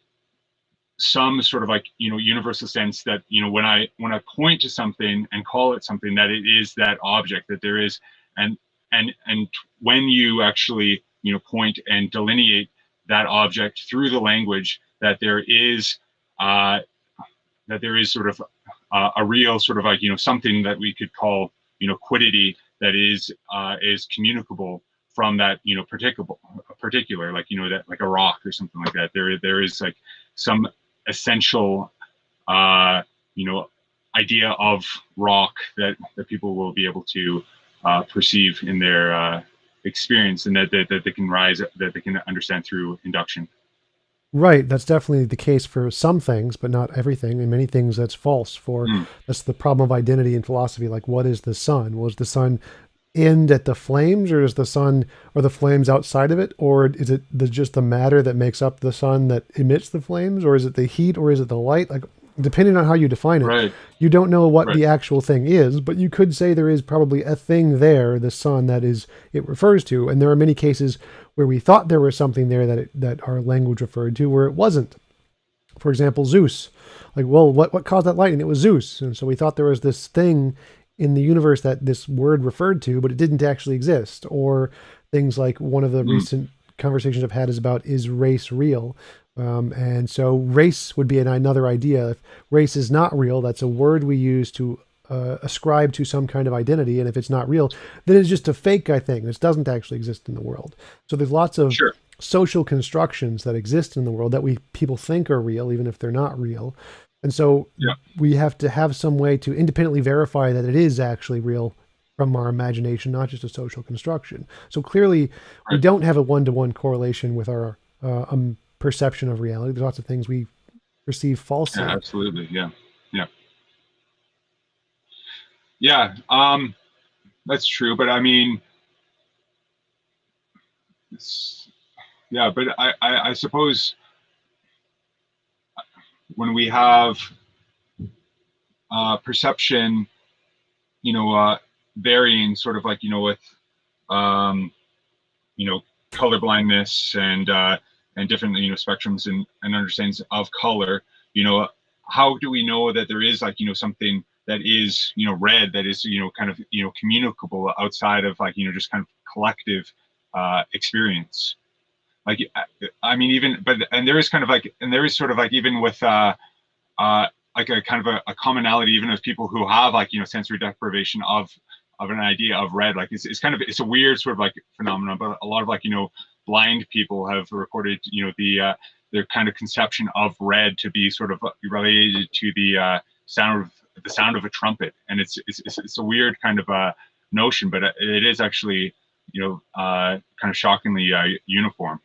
some sort of like universal sense that when I point to something and call it something, that it is that object, that there is, and and when you actually point and delineate that object through the language, uh, that there is sort of a real sort of like something that we could call quiddity, that is communicable from that particular, like that, like a rock or something like that. There is like some essential uh, you know idea of rock that people will be able to perceive in their experience, and that they can that they can understand through induction. Right, that's definitely the case for some things, but not everything. And many things that's false. For Mm, that's the problem of identity in philosophy. Like, what is the sun? Was the sun end at the flames, or is the sun or the flames outside of it, or is it just the matter that makes up the sun that emits the flames, or is it the heat, or is it the light? Like, depending on how you define it, right, you don't know what right, the actual thing is, but you could say there is probably a thing there, the sun, that is it refers to. And there are many cases where we thought there was something there that our language referred to where it wasn't. For example, Zeus. Like, well, what caused that lightning? It was Zeus. And so we thought there was this thing in the universe that this word referred to, but it didn't actually exist. Or things like one of the mm, recent conversations I've had is about, is race real? And so race would be another idea. If race is not real, that's a word we use to ascribe to some kind of identity. And if it's not real, then it's just a fake thing. This doesn't actually exist in the world. So there's lots of sure, social constructions that exist in the world that we people think are real, even if they're not real. And so yeah, we have to have some way to independently verify that it is actually real from our imagination, not just a social construction. So clearly, we right, don't have a one-to-one correlation with our perception of reality. There's lots of things we perceive yeah, falsely. absolutely, yeah, yeah, yeah. That's true, but I mean, yeah, but I suppose when we have perception, you know, uh, varying sort of like with um, you know color blindness and different spectrums and understandings of color. You know, how do we know that there is like something that is red, that is kind of communicable outside of like just kind of collective experience. Like, I mean, even, but, and there is kind of like, and there is sort of like, even with, like a kind of a commonality, even with people who have like, sensory deprivation of an idea of red. Like it's kind of, it's a weird sort of like phenomenon, but a lot of like, blind people have recorded, their kind of conception of red to be sort of related to the sound of a trumpet. And it's a weird kind of notion, but it is actually, kind of shockingly uniform.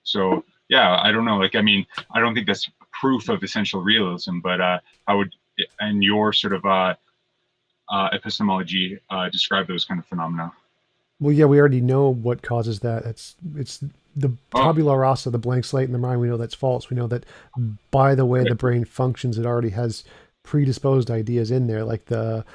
So yeah, I don't know. Like, I mean, I don't think that's proof of essential realism, but I would, in your sort of epistemology, describe those kind of phenomena. Well, yeah, we already know what causes that. It's the tabula rasa, the blank slate in the mind. We know that's false. We know that by the way the brain functions, it already has predisposed ideas in there, like the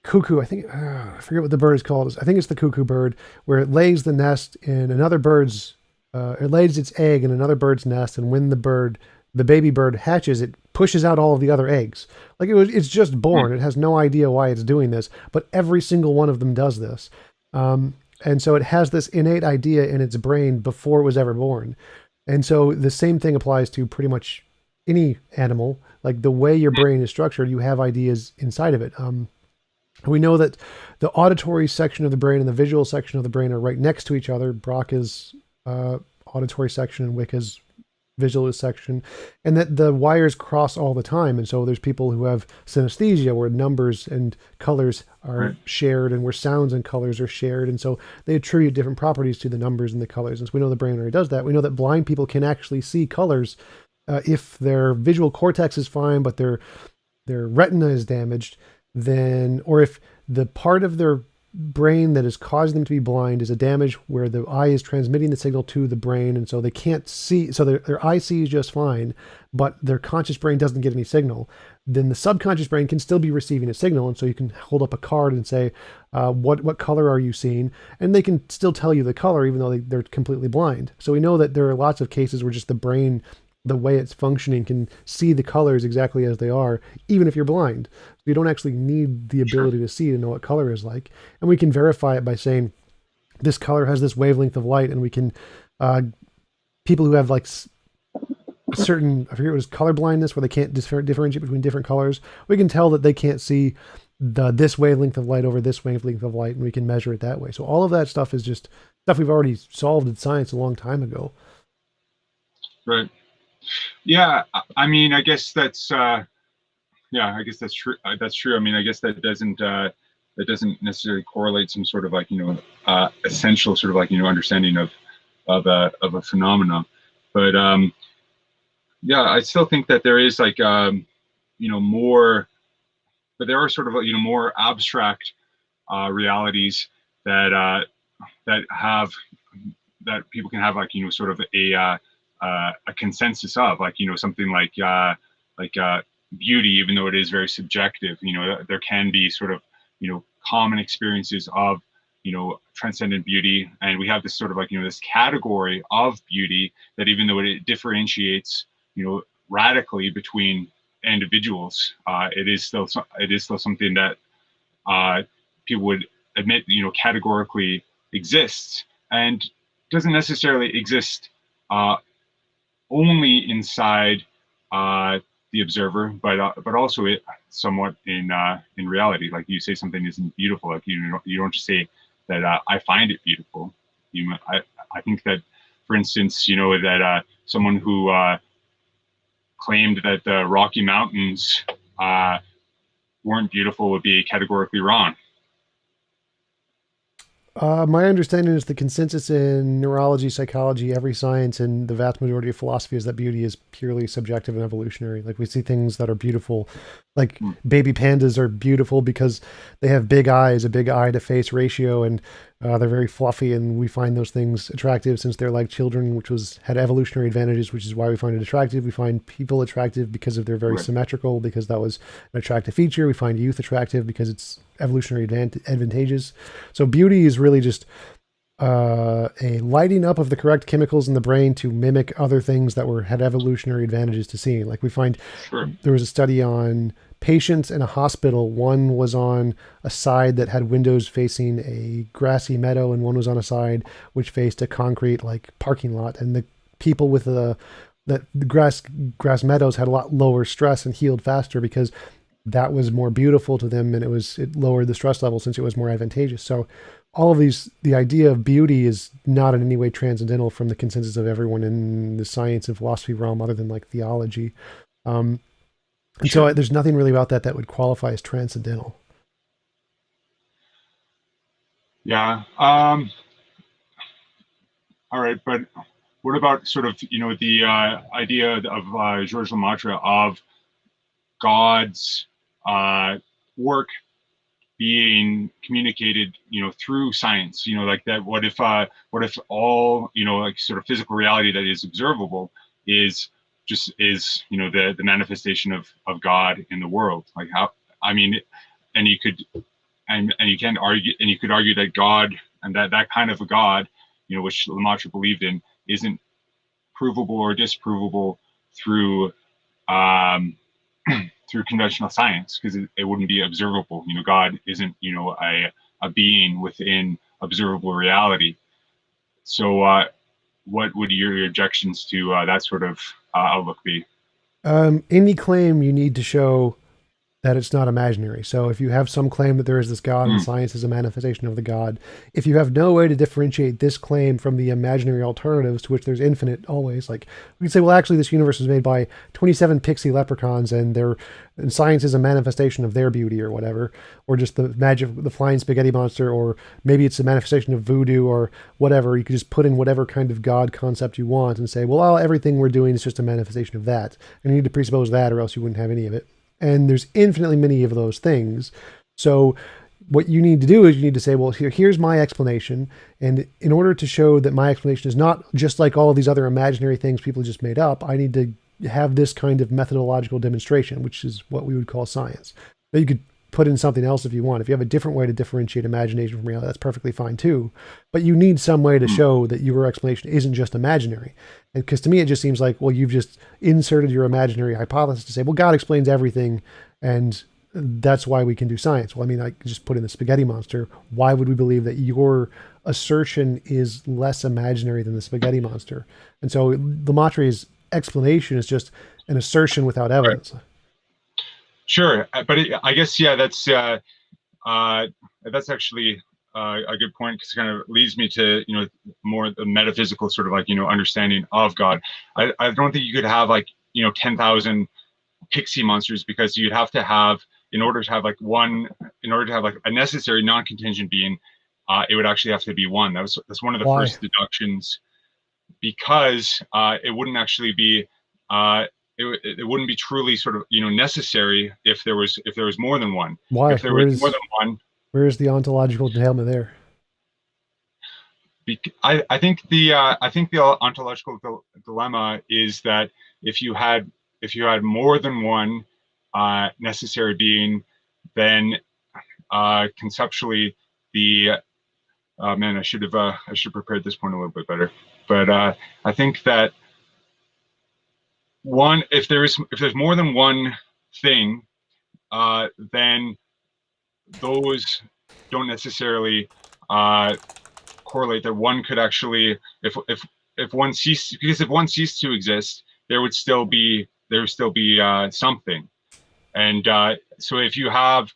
cuckoo. I think I forget what the bird is called. I think it's the cuckoo bird, where it lays the nest in another bird's. It lays its egg in another bird's nest, and when the baby bird hatches, it pushes out all of the other eggs. Like it's just born. It has no idea why it's doing this, but every single one of them does this. And so it has this innate idea in its brain before it was ever born. And so the same thing applies to pretty much any animal. Like the way your brain is structured, you have ideas inside of it. We know that the auditory section of the brain and the visual section of the brain are right next to each other. Brock is auditory section and Wick is visual section, and that the wires cross all the time. And so there's people who have synesthesia, where numbers and colors are shared and where sounds and colors are shared. And so they attribute different properties to the numbers and the colors. And so we know the brain already does that. We know that blind people can actually see colors if their visual cortex is fine, but their retina is damaged, then, or if the part of their brain that is causing them to be blind is a damage where the eye is transmitting the signal to the brain, and so they can't see, so their eye sees just fine, but their conscious brain doesn't get any signal, then the subconscious brain can still be receiving a signal. And so you can hold up a card and say, what color are you seeing? And they can still tell you the color even though they're completely blind. So we know that there are lots of cases where just the brain, the way it's functioning, can see the colors exactly as they are, even if you're blind. So you don't actually need the ability to see to know what color is like. And we can verify it by saying this color has this wavelength of light, and we can, people who have like certain, I forget what it is, color blindness, where they can't differentiate between different colors, we can tell that they can't see this wavelength of light over this wavelength of light, and we can measure it that way. So all of that stuff is just stuff we've already solved in science a long time ago. Right. Yeah, I mean, I guess that's yeah, I guess that's true. That's true. I mean, I guess that doesn't necessarily correlate some sort of like essential sort of like understanding of a phenomenon. But yeah, I still think that there is like more, but there are sort of more abstract realities that that people can have like sort of a consensus of, like something like beauty, even though it is very subjective. There can be sort of common experiences of transcendent beauty, and we have this sort of like this category of beauty that, even though it differentiates radically between individuals, it is still something that people would admit categorically exists, and doesn't necessarily exist only inside the observer, but also it somewhat in reality. Like, you say something isn't beautiful, like you don't just say that I find it beautiful. I think that, for instance, that someone who claimed that the Rocky Mountains weren't beautiful would be categorically wrong. My understanding is the consensus in neurology, psychology, every science, and the vast majority of philosophy is that beauty is purely subjective and evolutionary. Like, we see things that are beautiful, like baby pandas are beautiful because they have big eyes, a big eye to face ratio, and they're very fluffy, and we find those things attractive since they're like children, which had evolutionary advantages, which is why we find it attractive. We find people attractive because of they're very symmetrical, because that was an attractive feature. We find youth attractive because it's evolutionary advantageous. So beauty is really just a lighting up of the correct chemicals in the brain to mimic other things that had evolutionary advantages to seeing. Like, we find there was a study on patients in a hospital. One was on a side that had windows facing a grassy meadow, and one was on a side which faced a concrete like parking lot. And the people with the grass meadows had a lot lower stress and healed faster because that was more beautiful to them, and it lowered the stress level since it was more advantageous. So all of these, the idea of beauty is not in any way transcendental from the consensus of everyone in the science and philosophy realm, other than like theology. And Sure. so there's nothing really about that would qualify as transcendental. Yeah. All right, but what about sort of the idea of Georges Lemaitre of God's work being communicated through science, like that? What if all like sort of physical reality that is observable is the manifestation of God in the world? Like how, I mean, and you could and you can argue, and you could argue that God, and that kind of a God, which Lemaitre believed in, isn't provable or disprovable through through conventional science, because it wouldn't be observable. God isn't a being within observable reality. So what would your objections to that sort of outlook be? Any claim you need to show that it's not imaginary. So if you have some claim that there is this God and Mm. science is a manifestation of the God, if you have no way to differentiate this claim from the imaginary alternatives to which there's infinite always, like we can say, well, actually this universe was made by 27 pixie leprechauns and science is a manifestation of their beauty or whatever, or just the magic of the flying spaghetti monster, or maybe it's a manifestation of voodoo or whatever. You could just put in whatever kind of God concept you want and say, well, everything we're doing is just a manifestation of that. And you need to presuppose that or else you wouldn't have any of it. And there's infinitely many of those things. So what you need to do is you need to say, well, here's my explanation. And in order to show that my explanation is not just like all these other imaginary things people just made up, I need to have this kind of methodological demonstration, which is what we would call science. Now you could put in something else if you want. If you have a different way to differentiate imagination from reality, that's perfectly fine too. But you need some way to show that your explanation isn't just imaginary. And because to me, it just seems like, well, you've just inserted your imaginary hypothesis to say, well, God explains everything, and that's why we can do science. Well, I mean, I just put in the spaghetti monster. Why would we believe that your assertion is less imaginary than the spaghetti monster? And so Lemaitre's explanation is just an assertion without evidence. Right. Sure, but I guess that's actually a good point, because it kind of leads me to more the metaphysical sort of like understanding of God. I don't think you could have like 10,000 pixie monsters, because you'd have to have, in order to have like a necessary non-contingent being, it would actually have to be one. That's one of the Why? first deductions, because it wouldn't actually be it wouldn't be truly sort of necessary if there was more than one. Why? If there was more than one, where is the ontological entailment there? I think the ontological dilemma is that if you had more than one necessary being, then conceptually the man, I should have prepared this point a little bit better. But I think that if there's more than one thing, then those don't necessarily correlate. That one could actually, if one ceased, because if one ceased to exist, there would still be something. And so if you have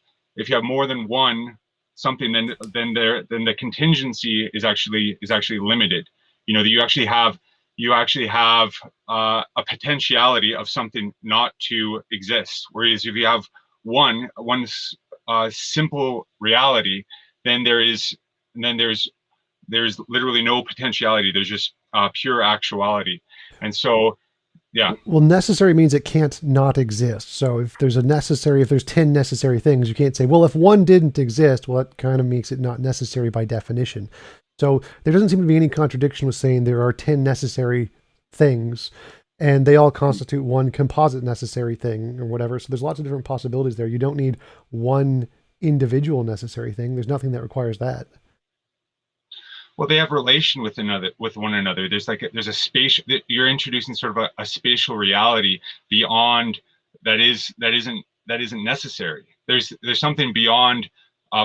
more than one something, then the contingency is actually limited. You actually have a potentiality of something not to exist. Whereas if you have one simple reality, then there's literally no potentiality. There's just pure actuality. And so, yeah. Well, necessary means it can't not exist. So if there's 10 necessary things, you can't say, well, if one didn't exist, well, that kind of makes it not necessary by definition. So there doesn't seem to be any contradiction with saying there are 10 necessary things and they all constitute one composite necessary thing or whatever. So there's lots of different possibilities there. You don't need one individual necessary thing. There's nothing that requires that. Well, they have relation with one another. There's a space that you're introducing sort of a spatial reality beyond that isn't that isn't necessary. There's something beyond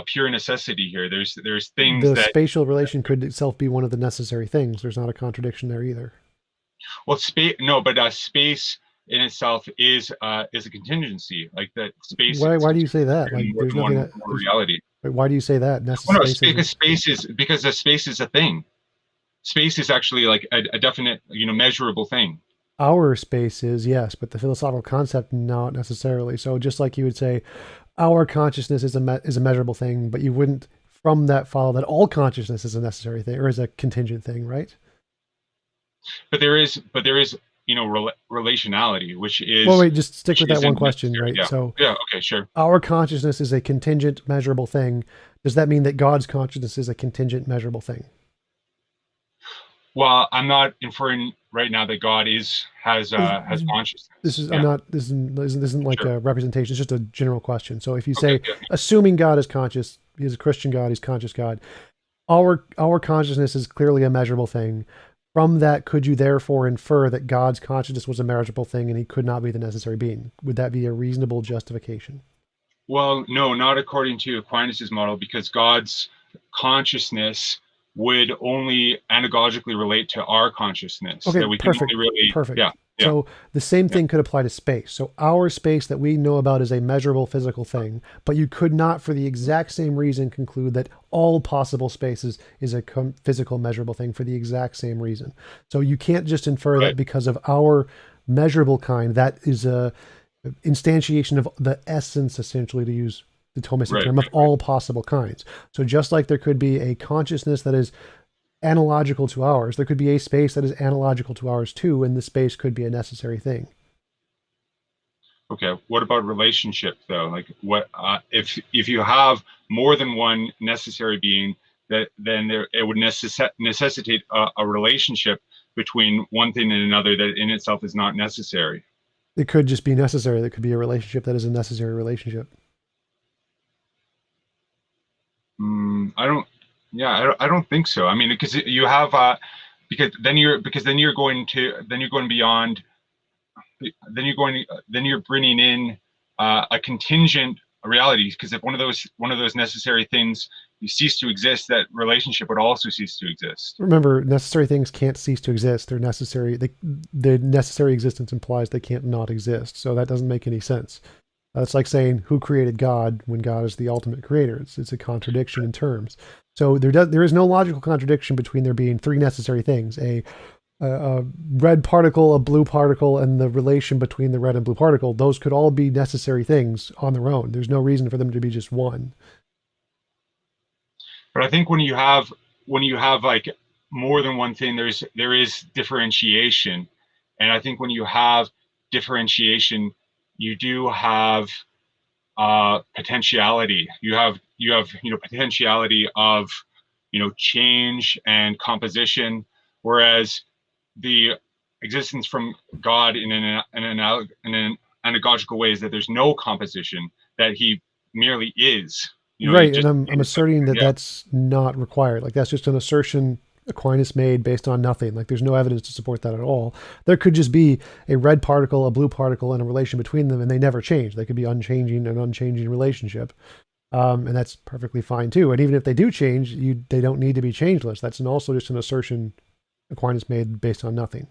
pure necessity here. There's things The that, spatial relation could itself be one of the necessary things. There's not a contradiction there either. well, space, no, but space in itself is a contingency. Like that space Why do you say that? in Like, more there's than nothing. one reality. Why do you say that? Well, no, Space isn't. because the space is a thing. Space is actually like a definite, measurable thing. Our space is, yes, but the philosophical concept not necessarily. So just like you would say, our consciousness is is a measurable thing, but you wouldn't from that follow that all consciousness is a necessary thing or is a contingent thing, right? But there is, relationality, which Well, is wait, just stick with that one isn't question, necessary. right? Yeah. So Yeah. Okay. Sure. our consciousness is a contingent measurable thing. Does that mean that God's consciousness is a contingent measurable thing? Well, I'm not inferring right now that God has consciousness. This is I'm Yeah. not this isn't like Sure. a representation. It's just a general question. So if you Okay. say, Yeah. assuming God is conscious, he's a Christian God, he's conscious God. Our consciousness is clearly a measurable thing. From that, could you therefore infer that God's consciousness was a measurable thing and he could not be the necessary being? Would that be a reasonable justification? Well, no, not according to Aquinas' model, because God's consciousness would only anagogically relate to our consciousness. Okay, That we can perfect. only really, Perfect. yeah, yeah, So the same yeah. thing could apply to space. So our space that we know about is a measurable physical thing, but you could not, for the exact same reason, conclude that all possible spaces is a physical measurable thing for the exact same reason. So you can't just infer Right. that because of our measurable kind, that is a instantiation of the essence, essentially, to use the Thomistic Right, term, of all possible kinds. So just like there could be a consciousness that is analogical to ours, there could be a space that is analogical to ours too, and the space could be a necessary thing. Okay. What about relationship though? Like, what if you have more than one necessary being, then it would necessitate a relationship between one thing and another that in itself is not necessary. It could just be necessary. There could be a relationship that is a necessary relationship. I don't. Yeah, I don't think so. I mean, because you have because then you're going beyond. Then you're bringing in a contingent reality, because if one of those necessary things you cease to exist, that relationship would also cease to exist. Remember, necessary things can't cease to exist. They're necessary. The necessary existence implies they can't not exist. So that doesn't make any sense. It's like saying who created God when God is the ultimate creator. It's a contradiction in terms. So there is no logical contradiction between there being three necessary things: a red particle, a blue particle, and the relation between the red and blue particle. Those could all be necessary things on their own. There's no reason for them to be just one. But I think when you have like more than one thing, there is differentiation, and I think when you have differentiation, you do have potentiality. You have potentiality of change and composition, whereas the existence from God in an anagogical way is that there's no composition, that he merely is. He Right, and just I'm is. asserting that Yeah. that's not required. Like that's just an assertion Aquinas made based on nothing. Like there's no evidence to support that at all. There could just be a red particle, a blue particle, and a relation between them, and they never change. They could be an unchanging relationship, and that's perfectly fine too. And even if they do change, they don't need to be changeless. That's also just an assertion Aquinas made based on nothing.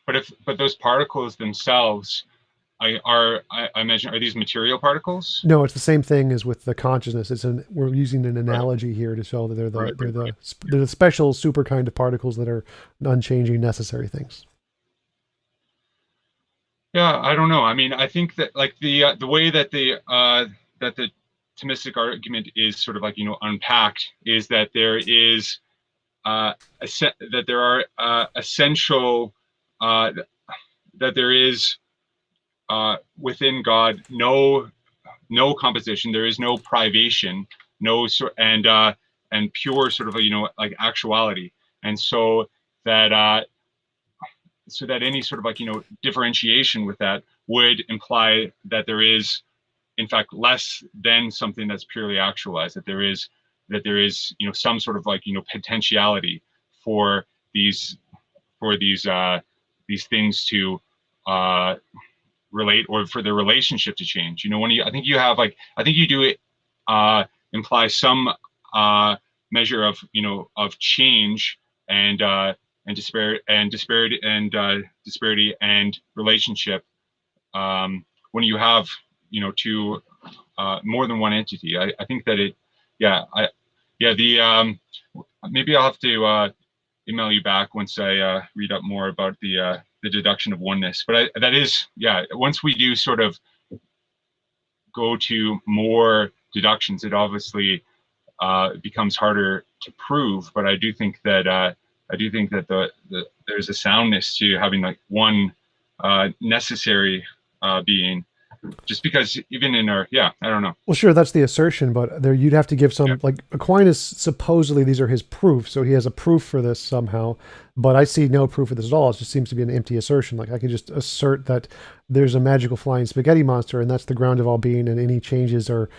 But those particles themselves, I imagine, are these material particles? No, it's the same thing as with the consciousness. We're using an Right. analogy here to show that Right. they're the special super kind of particles that are unchanging necessary things. Yeah, I don't know. I mean, I think that like the way that the Thomistic argument is sort of like unpacked is that there is that there are essential that there is within God no composition. There is no privation, no sort and pure sort of like actuality, and so that any sort of like differentiation with that would imply that there is in fact less than something that's purely actualized, that there is some sort of like potentiality for these things to uh relate, or for the relationship to change. When I think you have like, I think you do it imply some measure of of change and disparity and relationship when you have two more than one entity. I think that it yeah I yeah the maybe I'll have to email you back once I read up more about the deduction of oneness. But that is, once we do sort of go to more deductions, it obviously becomes harder to prove. But I do think that there's a soundness to having like one necessary being. Just because even in our, I don't know. Well, sure, that's the assertion, but there you'd have to give some, like Aquinas, supposedly these are his proofs, so he has a proof for this somehow, but I see no proof of this at all. It just seems to be an empty assertion. Like I can just assert that there's a magical flying spaghetti monster, and that's the ground of all being, and any changes are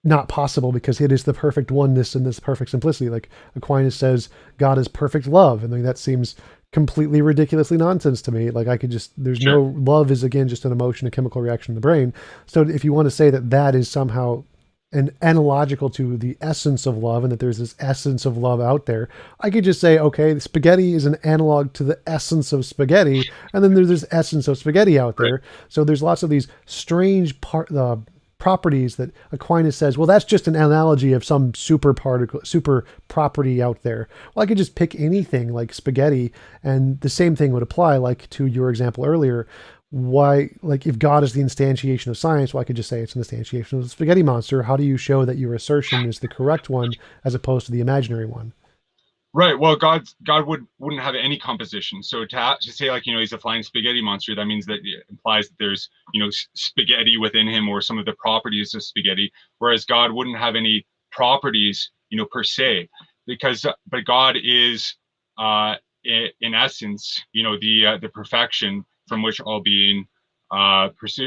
not possible because it is the perfect oneness and this perfect simplicity. Like Aquinas says, God is perfect love, and that seems completely ridiculously nonsense to me. Like I could just, there's no, love is again just an emotion, a chemical reaction in the brain. So if you want to say that that is somehow an analogical to the essence of love, and that there's this essence of love out there, I could just say, okay, the spaghetti is an analog to the essence of spaghetti, and then there's this essence of spaghetti out there. So there's lots of these strange properties that Aquinas says, well, that's just an analogy of some super property out there. Well, I could just pick anything like spaghetti, and the same thing would apply, like to your example earlier. Why, like if God is the instantiation of science, well, I could just say it's an instantiation of the spaghetti monster. How do you show that your assertion is the correct one as opposed to the imaginary one? Right. Well, God wouldn't have any composition. So to say like he's a flying spaghetti monster, that means that it implies that there's spaghetti within him or some of the properties of spaghetti. Whereas God wouldn't have any properties per se, but God is in essence the perfection from which all being comes.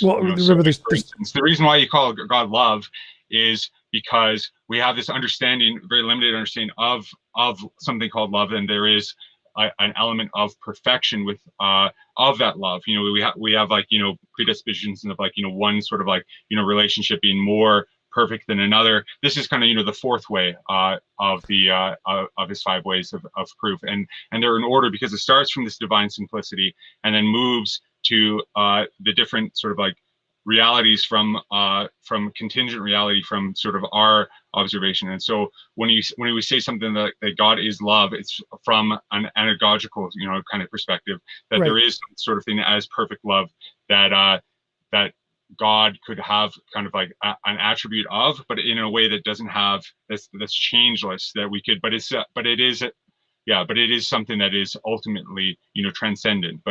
Well, remember for instance, the reason why you call God love is because we have this understanding, very limited understanding of something called love, and there is an element of perfection with of that love. We have like predispositions of like one sort of like relationship being more perfect than another. This is kind of the fourth way of his 5 ways of proof, and they're in order because it starts from this divine simplicity and then moves to the different sort of like realities from contingent reality from sort of our observation. And so when we say something that God is love, it's from an anagogical kind of perspective that there is some sort of thing as perfect love that God could have kind of like an attribute of, but in a way that doesn't have that's changeless, that we could, but it is something that is ultimately transcendent.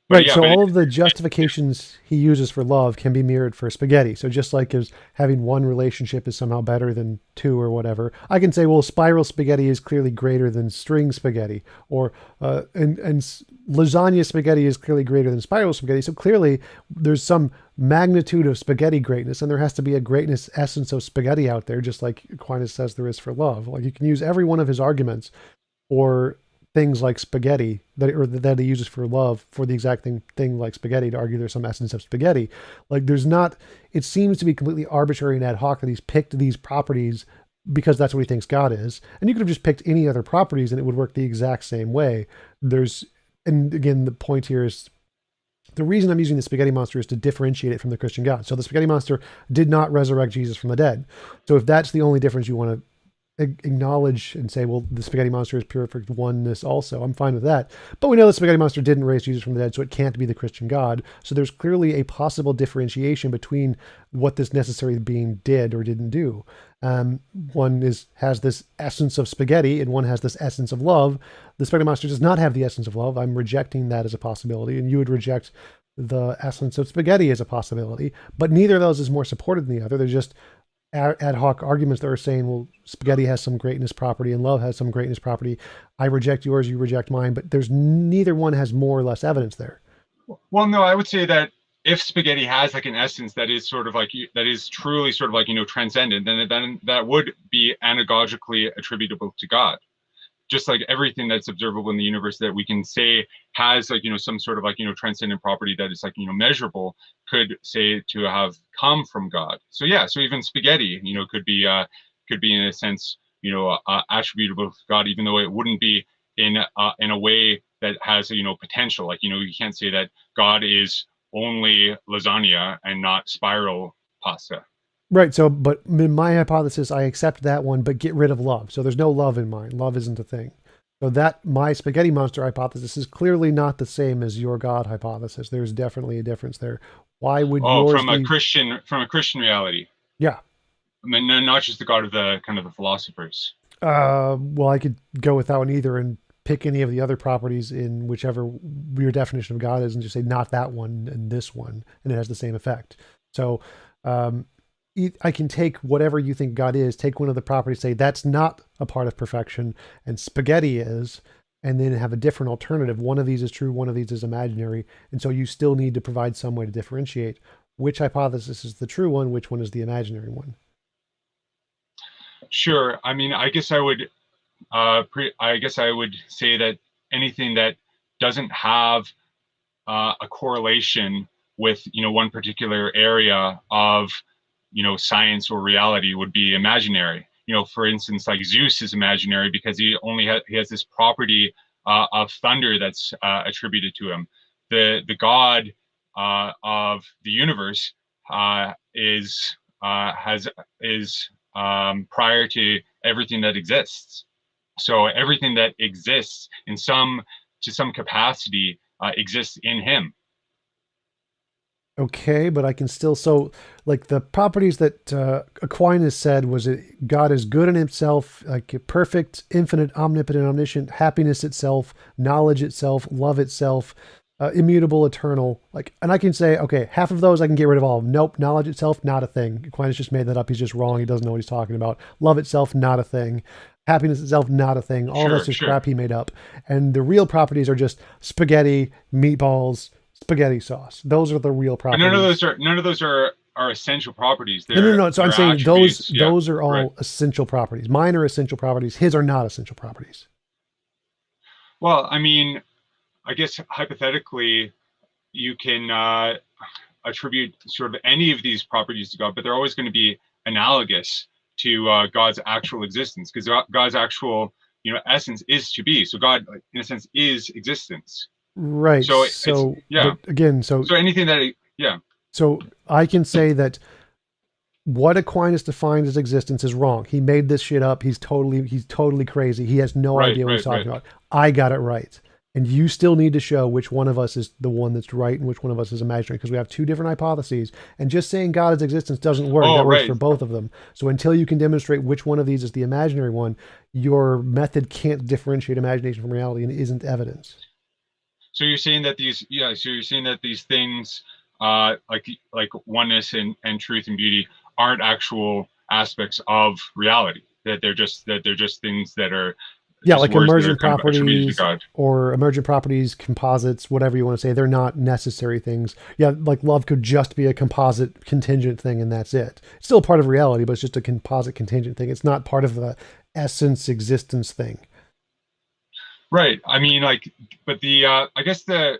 Right, so all of the justifications he uses for love can be mirrored for spaghetti. So just like as having one relationship is somehow better than 2 or whatever, I can say, well, spiral spaghetti is clearly greater than string spaghetti, or and lasagna spaghetti is clearly greater than spiral spaghetti. So clearly there's some magnitude of spaghetti greatness, and there has to be a greatness essence of spaghetti out there, just like Aquinas says there is for love. Like you can use every one of his arguments for things like spaghetti that he uses for love for the exact thing like spaghetti to argue there's some essence of spaghetti. Like there's not, it seems to be completely arbitrary and ad hoc that he's picked these properties because that's what he thinks God is. And you could have just picked any other properties and it would work the exact same way. And again, the point here is the reason I'm using the spaghetti monster is to differentiate it from the Christian God. So the spaghetti monster did not resurrect Jesus from the dead. So if that's the only difference you want to acknowledge and say, well, the spaghetti monster is perfect oneness also, I'm fine with that. But we know the spaghetti monster didn't raise Jesus from the dead, so it can't be the Christian God. So there's clearly a possible differentiation between what this necessary being did or didn't do. One has this essence of spaghetti and one has this essence of love. The spaghetti monster does not have the essence of love. I'm rejecting that as a possibility, and you would reject the essence of spaghetti as a possibility. But neither of those is more supported than the other. They're just ad hoc arguments that are saying, well, spaghetti has some greatness property and love has some greatness property. I reject yours, you reject mine, but there's neither one has more or less evidence there. Well, no, I would say that if spaghetti has like an essence that is sort of like, that is truly sort of like, transcendent, then that would be anagogically attributable to God. just like everything that's observable in the universe that we can say has like, some sort of like, transcendent property that is like, measurable, could say to have come from God. So yeah, so even spaghetti, could be in a sense, attributable to God, even though it wouldn't be in a way that has, potential. Like, you can't say that God is only lasagna and not spiral pasta. Right. So, but in my hypothesis, I accept that one, but get rid of love. So there's no love in mine. Love isn't a thing. So that my spaghetti monster hypothesis is clearly not the same as your God hypothesis. There's definitely a difference there. Why would Oh, yours be? From a Christian reality. Yeah. I mean, not just the God of the kind of the philosophers. Well, I could go with that one either and pick any of the other properties in whichever your definition of God is and just say not that one and this one, and it has the same effect. So, um, I can take whatever you think God is, take one of the properties, say that's not a part of perfection, and spaghetti is, and then have a different alternative. One of these is true, one of these is imaginary, and so you still need to provide some way to differentiate which hypothesis is the true one, which one is the imaginary one. Sure. I mean, I guess I would say that anything that doesn't have a correlation with, one particular area of, science or reality would be imaginary. For instance, like Zeus is imaginary because he has this property of thunder that's attributed to him. The god of the universe is prior to everything that exists. So everything that exists to some capacity exists in him. Okay, but I can still so like the properties that Aquinas said was it God is good in himself, like perfect, infinite, omnipotent, omniscient, happiness itself, knowledge itself, love itself, immutable, eternal. Like, and I can say, okay, half of those I can get rid of all of them. Nope, knowledge itself, not a thing. Aquinas just made that up. He's just wrong. He doesn't know what he's talking about. Love itself, not a thing. Happiness itself, not a thing. All Sure, that's just sure. crap he made up. And the real properties are just spaghetti, meatballs, spaghetti sauce. Those are the real But properties. none of those are essential properties. No, no, no. So I'm They're saying those attributes. Yeah, those are right. all essential properties. Mine are essential properties. His are not essential properties. Well, I mean, I guess hypothetically, you can attribute sort of any of these properties to God, but they're always going to be analogous to God's actual existence, because God's actual, essence is to be. So God, in a sense, is existence. Right. So it's So, yeah. but again, so So anything that yeah, so I can say that what Aquinas defines as existence is wrong. He made this shit up. He's totally crazy. He has no right, idea what he's right, talking right. about. I got it right. And you still need to show which one of us is the one that's right and which one of us is imaginary, because we have two different hypotheses. And just saying God is existence doesn't work. Oh, That works for right. both of them. So until you can demonstrate which one of these is the imaginary one, your method can't differentiate imagination from reality and isn't evidence. So you're saying that So you're saying that these things, like oneness and truth and beauty, aren't actual aspects of reality. That they're just things that are Yeah, just like words that are emergent kind of attributed to properties God. or emergent properties, composites, whatever you want to say, they're not necessary things. Yeah, like love could just be a composite contingent thing and that's it. It's still part of reality, but it's just a composite contingent thing. It's not part of the essence existence thing. Right. I mean, like, but I guess what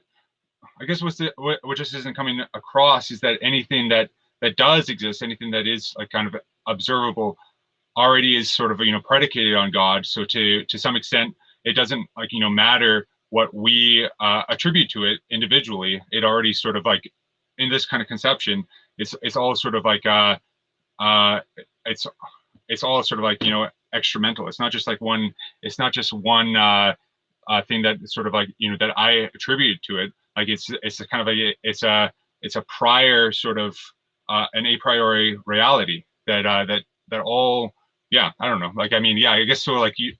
just isn't coming across is that anything that does exist, anything that is like kind of observable, already is sort of predicated on God. So to some extent, it doesn't like matter what we attribute to it individually. It already sort of like in this kind of conception, it's all sort of like uh it's it's all sort of like extramental. It's not just like one. It's not just one thing that sort of like that I attribute to it. Like it's a kind of it's a prior sort of an a priori reality that all yeah, I don't know. Like I mean, yeah, I guess so. Like So you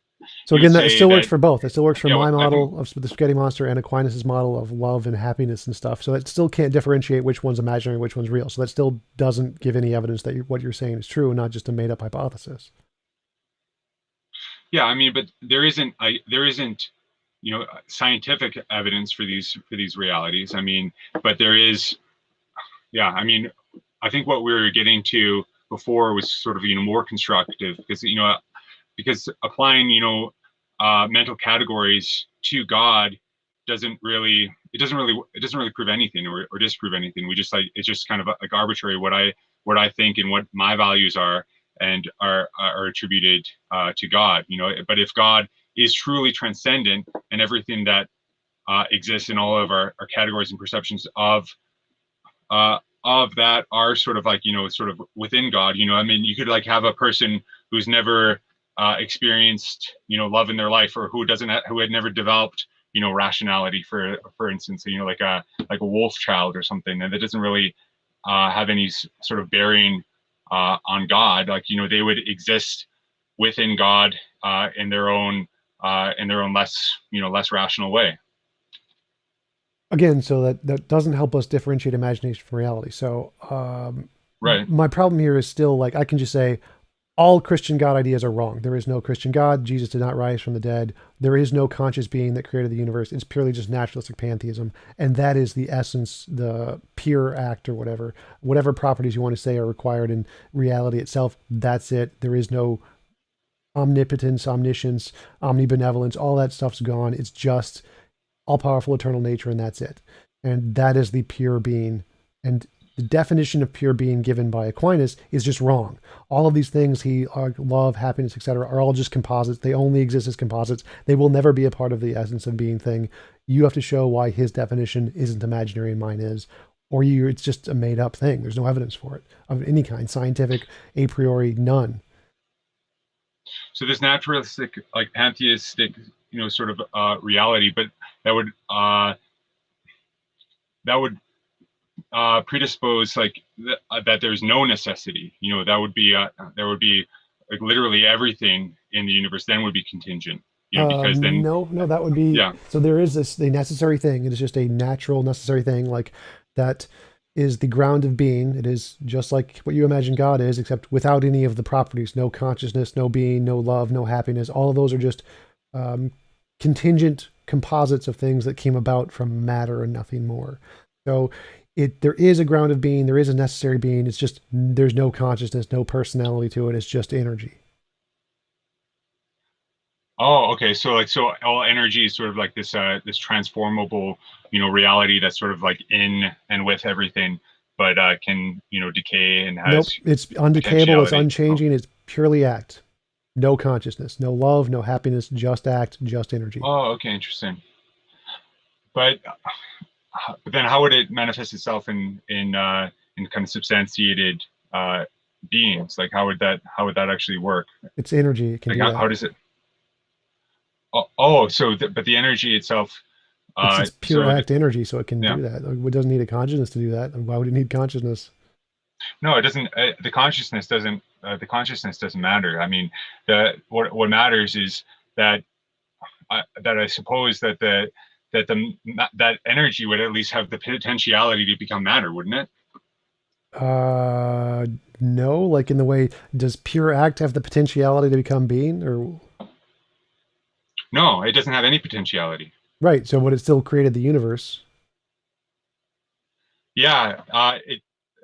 would again, that it say still works that for both. It still works for yeah. my I think model of the spaghetti monster and Aquinas's model of love and happiness and stuff. So it still can't differentiate which one's imaginary, which one's real. So that still doesn't give any evidence that what you're saying is true and not just a made up hypothesis. yeah. I mean, but there isn't scientific evidence for these realities. I mean, but there is yeah. I mean, I think what we were getting to before was sort of more constructive because because applying mental categories to God doesn't really prove anything or disprove anything. We just like it's just kind of like arbitrary what I think and what my values are and are attributed to God. But if God is truly transcendent and everything that exists in all of our categories and perceptions of that are sort of like sort of within God. I mean, you could like have a person who's never experienced love in their life, or who had never developed rationality, for instance, like a wolf child or something, and that doesn't really have any sort of bearing on God. Like they would exist within God in their own less rational way. Again, so that doesn't help us differentiate imagination from reality. So Right. my problem here is still like I can just say all Christian God ideas are wrong. There is no Christian God. Jesus did not rise from the dead. There is no conscious being that created the universe. It's purely just naturalistic pantheism. And that is the essence, the pure act or whatever properties you want to say are required in reality itself. That's it. There is no omnipotence, omniscience, omnibenevolence. All that stuff's gone. It's just all powerful eternal nature, and that's it. And that is the pure being. And the definition of pure being given by Aquinas is just wrong. All of these things, love, happiness, etc., are all just composites. They only exist as composites. They will never be a part of the essence of being thing. You have to show why his definition isn't imaginary and mine is, or it's just a made up thing. There's no evidence for it of any kind, scientific, a priori, none. So this naturalistic, like pantheistic, sort of reality, but that would uh, that would predispose like that there's no necessity. That would be there would be like literally everything in the universe then would be contingent. Because then No, that would be yeah. so. There is the necessary thing. It is just a natural, necessary thing, like that is the ground of being. It is just like what you imagine God is, except without any of the properties. No consciousness, no being, no love, no happiness. All of those are just contingent composites of things that came about from matter and nothing more. So there is a ground of being. There is a necessary being. It's just there's no consciousness, no personality to it. It's just energy. Oh, okay. So all energy is sort of like this transformable, reality that's sort of like in and with everything, but can decay and Nope, has it's undecayable. It's potentiality. Oh, unchanging. It's purely act. No consciousness, no love, no happiness. Just act, just energy. oh, okay, interesting. But then how would it manifest itself in kind of substantiated beings? Like how would that actually work? It's energy. It can Like do how that. does it? Oh, so but the energy itself. It's pure So act energy, so it can yeah, do that. It doesn't need a consciousness to do that. Why would it need consciousness? no, it doesn't. The consciousness doesn't. The consciousness doesn't matter. I mean, what matters is that that I suppose that energy would at least have the potentiality to become matter, wouldn't it? Uh, no, like in the way, does pure act have the potentiality to become being? Or No, it doesn't have any potentiality. right, so but it still created the universe. Yeah,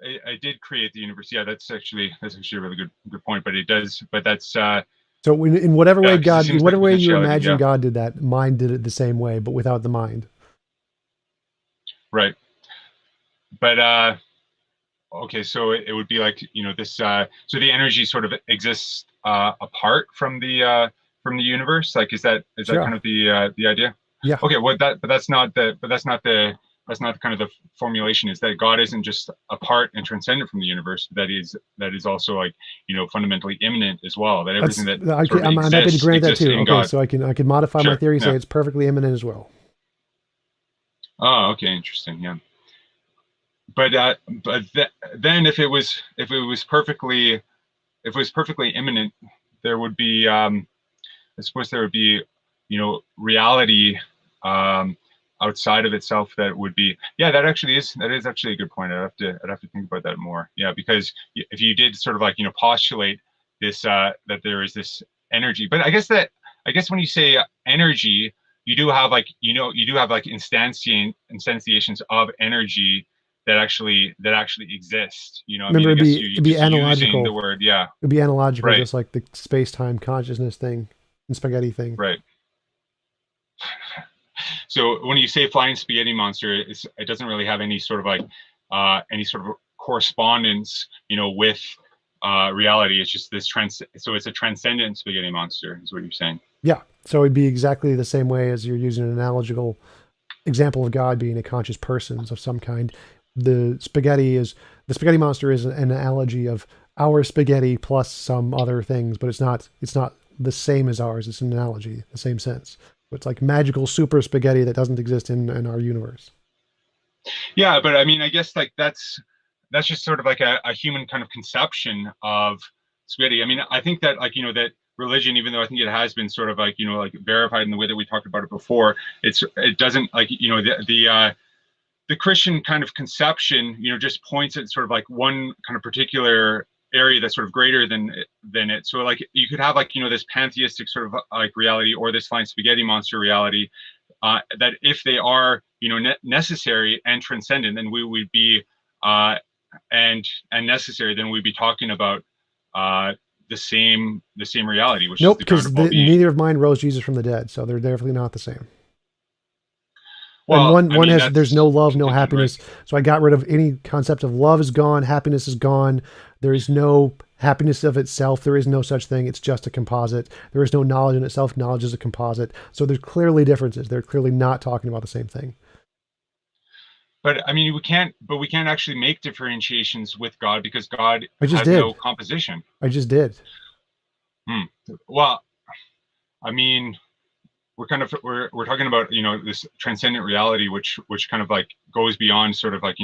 it did create the universe. Yeah, that's actually a really good point. But it does. But that's So in whatever yeah, way because it God, in seems like whatever way you potentiality. imagine Yeah, God did that, mind did it the same way, but without the mind. right. But okay, so it would be like this. So the energy sort of exists apart from the universe. Like, is that kind Sure. of the idea? Yeah. Okay, what that but that's not kind of the formulation. Is that God isn't just apart and transcendent from the universe? That is also like fundamentally immanent as well. That everything That's that okay. sort of I'm happy to exists grant that exists too. in Okay, God. so I can modify my Sure. theory, say Yeah. it's perfectly imminent as well. Oh, okay, interesting. Yeah. But then if it was perfectly imminent, there would be I suppose there would be reality um, outside of itself that would be yeah that is actually a good point. I'd have to think about that more. Yeah, because if you did sort of like postulate this that there is this energy, but I guess when you say energy, you do have like instantiations of energy that actually exist. I mean, Remember, I guess you it'd be just using the analogical. word, yeah. It'd be analogical, Right, just like the space-time consciousness thing and spaghetti thing. right. So when you say flying spaghetti monster, it doesn't really have any sort of like any sort of correspondence, with reality. It's just this so it's a transcendent spaghetti monster, is what you're saying. Yeah. So it'd be exactly the same way as you're using an analogical example of God being a conscious person of some kind. The spaghetti monster is an analogy of our spaghetti plus some other things, but it's not the same as ours. It's an analogy, the same sense. It's like magical super spaghetti that doesn't exist in our universe. Yeah, but I mean, I guess like that's just sort of like a human kind of conception of spaghetti. I mean, I think that like that religion, even though I think it has been sort of like like verified in the way that we talked about it before, it doesn't like the Christian kind of conception, just points at sort of like one kind of particular area that's sort of greater than it. So like you could have like this pantheistic sort of like reality, or this flying spaghetti monster reality, that if they are necessary and transcendent, then we would be and necessary, then we'd be talking about the same reality, which Nope, is the ground because of all being. neither of mine rose Jesus from the dead, so they're definitely not the same. Well, and one has there's no love, no happiness. Right. So I got rid of any concept of love is gone, happiness is gone. There is no happiness of itself. There is no such thing. It's just a composite. There is no knowledge in itself. Knowledge is a composite. So there's clearly differences. They're clearly not talking about the same thing. But I mean, we can't actually make differentiations with God, because God has no composition. I just did. Well, I mean, we're talking about this transcendent reality, which kind of like goes beyond sort of like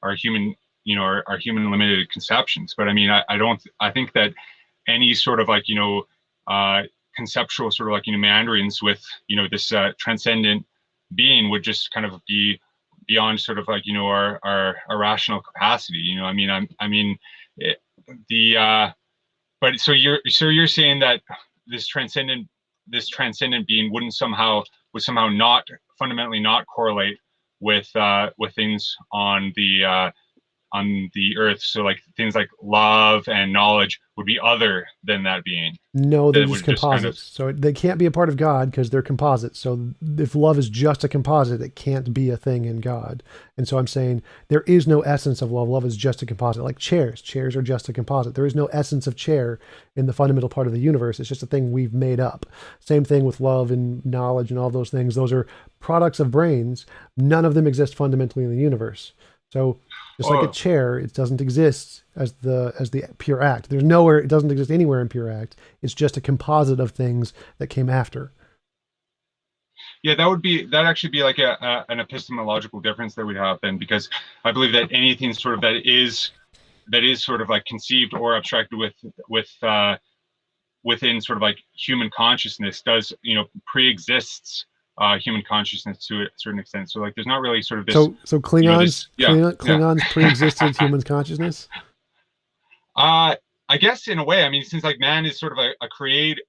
our human our human limited conceptions. But I mean, I think that any sort of like conceptual sort of like meanderings with this transcendent being would just kind of be beyond sort of like our rational capacity. But so you're saying that this transcendent being would somehow not fundamentally not correlate with things on the earth. So like things like love and knowledge would be other than that being. No, they're just composites. So they can't be a part of God because they're composites. So if love is just a composite, it can't be a thing in God. And so I'm saying there is no essence of love. Love is just a composite. Like chairs. Chairs are just a composite. There is no essence of chair in the fundamental part of the universe. It's just a thing we've made up. Same thing with love and knowledge and all those things. Those are products of brains. None of them exist fundamentally in the universe. So just like a chair, it doesn't exist as the pure act. There's nowhere, it doesn't exist anywhere in pure act. It's just a composite of things that came after. Yeah, that'd actually be like an epistemological difference that we'd have then, because I believe that anything sort of that is sort of like conceived or abstracted within sort of like human consciousness does pre-exists human consciousness to a certain extent. So like there's not really sort of this. So Klingons Klingons pre-existed human consciousness. I guess in a way. I mean, since like man is sort of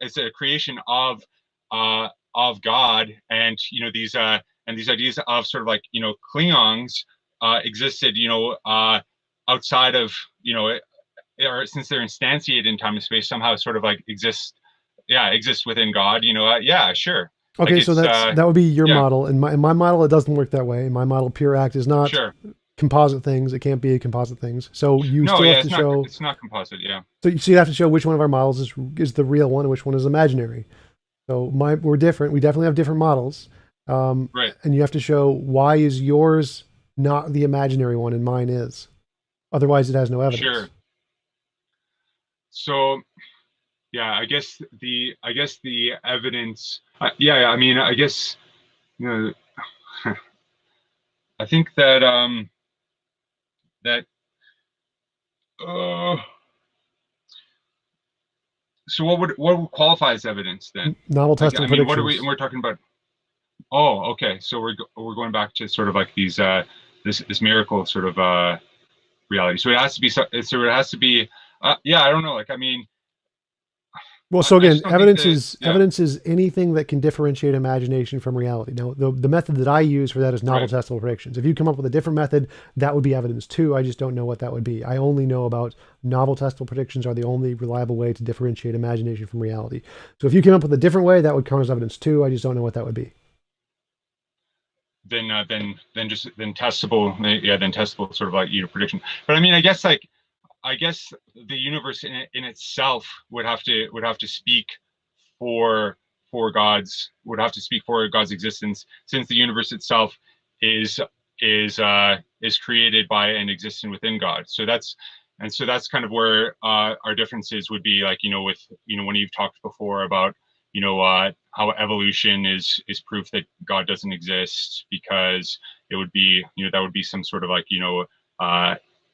it's a creation of God, and these ideas of sort of like Klingons existed outside of or since they're instantiated in time and space, somehow sort of like exist within God. Yeah, sure. Okay, like so that would be your model. In my model, it doesn't work that way. In my model, pure act is not composite things. It can't be composite things. So you still have to show it's not composite. Yeah. So you have to show which one of our models is the real one and which one is imaginary. So we're different. We definitely have different models. Right. And you have to show why is yours not the imaginary one and mine is. Otherwise, it has no evidence. Sure. So. Yeah, I guess the evidence. I mean, I guess I think that so what would qualify as evidence then? Novel testing predictions. What are we're talking about? Oh, okay. So we're going back to sort of like these this miracle sort of reality. So it has to be. So it has to be. I don't know. Like, I mean. Well, so again, evidence is anything that can differentiate imagination from reality. Now, the method that I use for that is novel testable predictions. If you come up with a different method, that would be evidence too. I just don't know what that would be. I only know about novel testable predictions are the only reliable way to differentiate imagination from reality. So if you came up with a different way, that would count as evidence too. I just don't know what that would be. than testable, yeah, than testable sort of like prediction. But I mean, I guess the universe in itself would have to speak for would have to speak for God's existence, since the universe itself is is created by and existing within God. So that's kind of where our differences would be, like, with when you've talked before about how evolution is proof that God doesn't exist, because it would be that would be some sort of like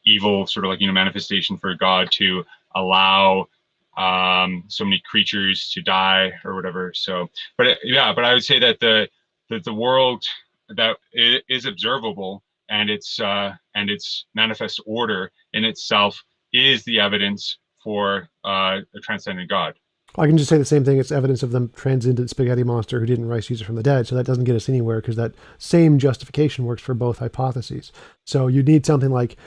evil sort of like manifestation for God to allow so many creatures to die or whatever. So, but yeah, but I would say that the world that is observable, and its manifest order in itself is the evidence for a transcendent God. I can just say the same thing. It's evidence of the transcendent spaghetti monster who didn't rise Caesar from the dead. So that doesn't get us anywhere, because that same justification works for both hypotheses. So you need something like,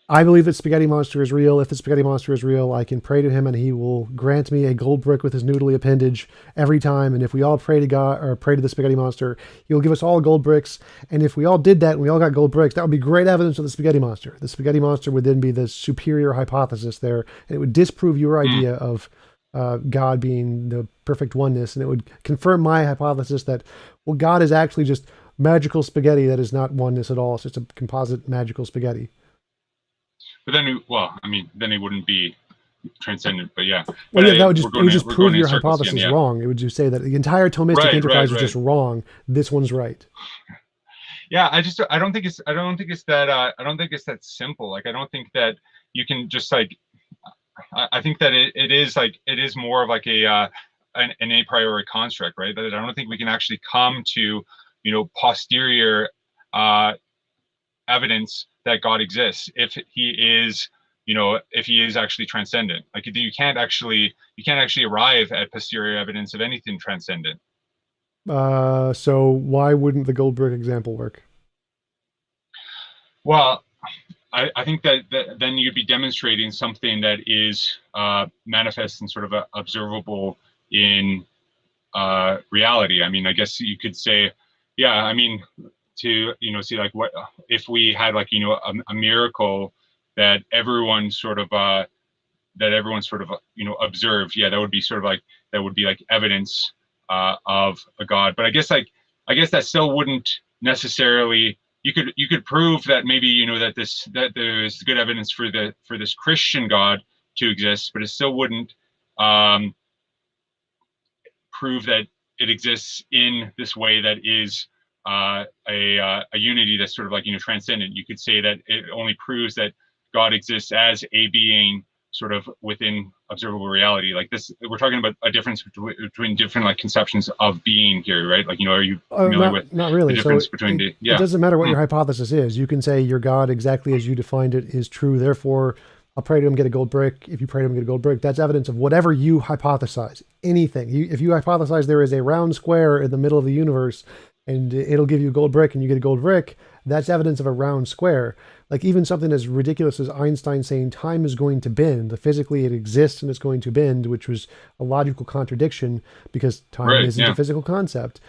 I believe that spaghetti monster is real. If the spaghetti monster is real, I can pray to him and he will grant me a gold brick with his noodly appendage every time. And if we all pray to God, or pray to the spaghetti monster, he'll give us all gold bricks. And if we all did that and we all got gold bricks, that would be great evidence of the spaghetti monster. The spaghetti monster would then be the superior hypothesis there, and it would disprove your idea of God being the perfect oneness. And it would confirm my hypothesis that, well, God is actually just magical spaghetti that is not oneness at all. It's just a composite magical spaghetti. But then, well, I mean, then it wouldn't be transcendent. But yeah, well, yeah, that would just we're prove going your in circles hypothesis again, yeah. wrong. It would just say that the entire Thomistic enterprise is just wrong. This one's right. Yeah, I don't think it's that simple. Like, I don't think that you can just like. I think that it is more of like an a priori construct, right? That I don't think we can actually come to posterior evidence that God exists if he is actually transcendent. Like, you can't actually arrive at posterior evidence of anything transcendent. So why wouldn't the gold brick example work? Well, I think that then you'd be demonstrating something that is manifest and sort of observable in reality. I mean, I guess you could say, yeah, I mean, to see like what if we had like a miracle that everyone sort of observed. Yeah, that would be like evidence of a God. But I guess that still wouldn't necessarily. You could prove that maybe that there's good evidence for this Christian God to exist, but it still wouldn't prove that it exists in this way that is a unity that's sort of like transcendent. You could say that it only proves that God exists as a being sort of within observable reality. Like this, we're talking about a difference between different like conceptions of being here, right? Like, are you familiar with not really. the difference So between it doesn't matter what your hypothesis is. You can say your God exactly as you defined it is true. Therefore, I'll pray to him, get a gold brick. If you pray to him, get a gold brick. That's evidence of whatever you hypothesize. Anything. If you hypothesize there is a round square in the middle of the universe and it'll give you a gold brick and you get a gold brick, that's evidence of a round square. Like even something as ridiculous as Einstein saying time is going to bend, physically it exists and it's going to bend, which was a logical contradiction because time isn't a physical concept.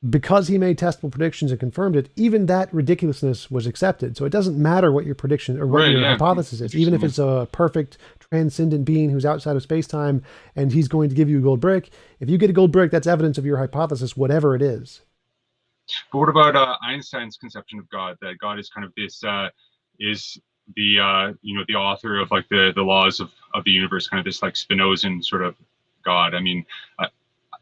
Because he made testable predictions and confirmed it, even that ridiculousness was accepted. So it doesn't matter what your prediction or what your hypothesis is, even if it's a perfect transcendent being who's outside of space-time and he's going to give you a gold brick. If you get a gold brick, that's evidence of your hypothesis, whatever it is. But what about Einstein's conception of God? That God is kind of this is the the author of like the laws of the universe, kind of this like Spinozan sort of God. I mean,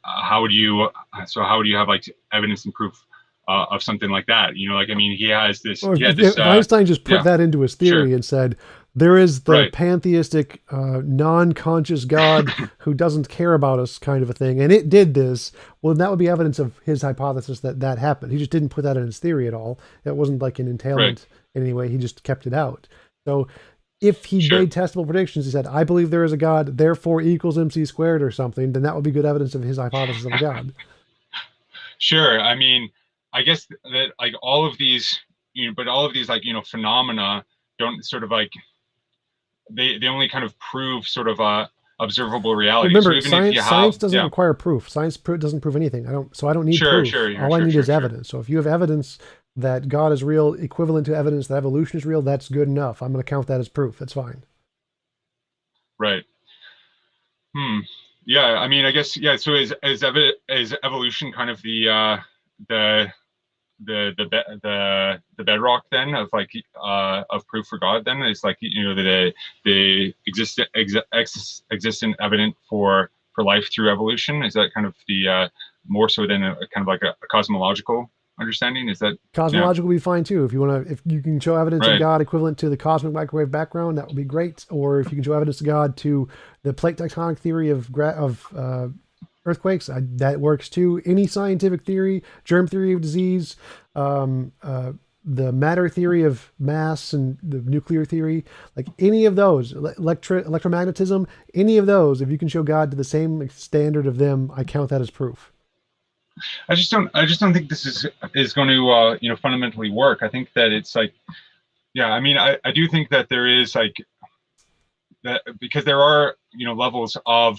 how would you have like evidence and proof of something like that? Like, I mean, he has this. Well, if Einstein just put that into his theory and said, there is the pantheistic, non-conscious God who doesn't care about us kind of a thing, and it did this, well, that would be evidence of his hypothesis that happened. He just didn't put that in his theory at all. It wasn't like an entailment in any way. He just kept it out. So if he made testable predictions, he said, I believe there is a God, therefore equals MC squared or something, then that would be good evidence of his hypothesis of a God. Sure. I mean, I guess that like all of these, but all of these like, phenomena don't sort of like, they only kind of prove sort of observable reality. Remember, so science doesn't require proof. Science doesn't prove anything. I don't need proof. All I need is evidence. So if you have evidence that God is real, equivalent to evidence that evolution is real, that's good enough. I'm going to count that as proof. That's fine. Right. Hmm. Yeah. I mean, I guess, yeah. So is evolution kind of the the bedrock then of like of proof for God? Then it's like, the existent evident for life through evolution. Is that kind of the more so than a kind of like a cosmological understanding? Is that, yeah, Cosmological would be fine too. If you can show evidence of right, God equivalent to the cosmic microwave background, that would be great. Or if you can show evidence of God to the plate tectonic theory of earthquakes, that works too. Any scientific theory, germ theory of disease, um, uh, the matter theory of mass and the nuclear theory, like any of those, electromagnetism, any of those, if you can show God to the same standard of them, I count that as proof. I just don't think this is going to fundamentally work. I think that it's like, yeah, I mean, I do think that there is like that, because there are levels of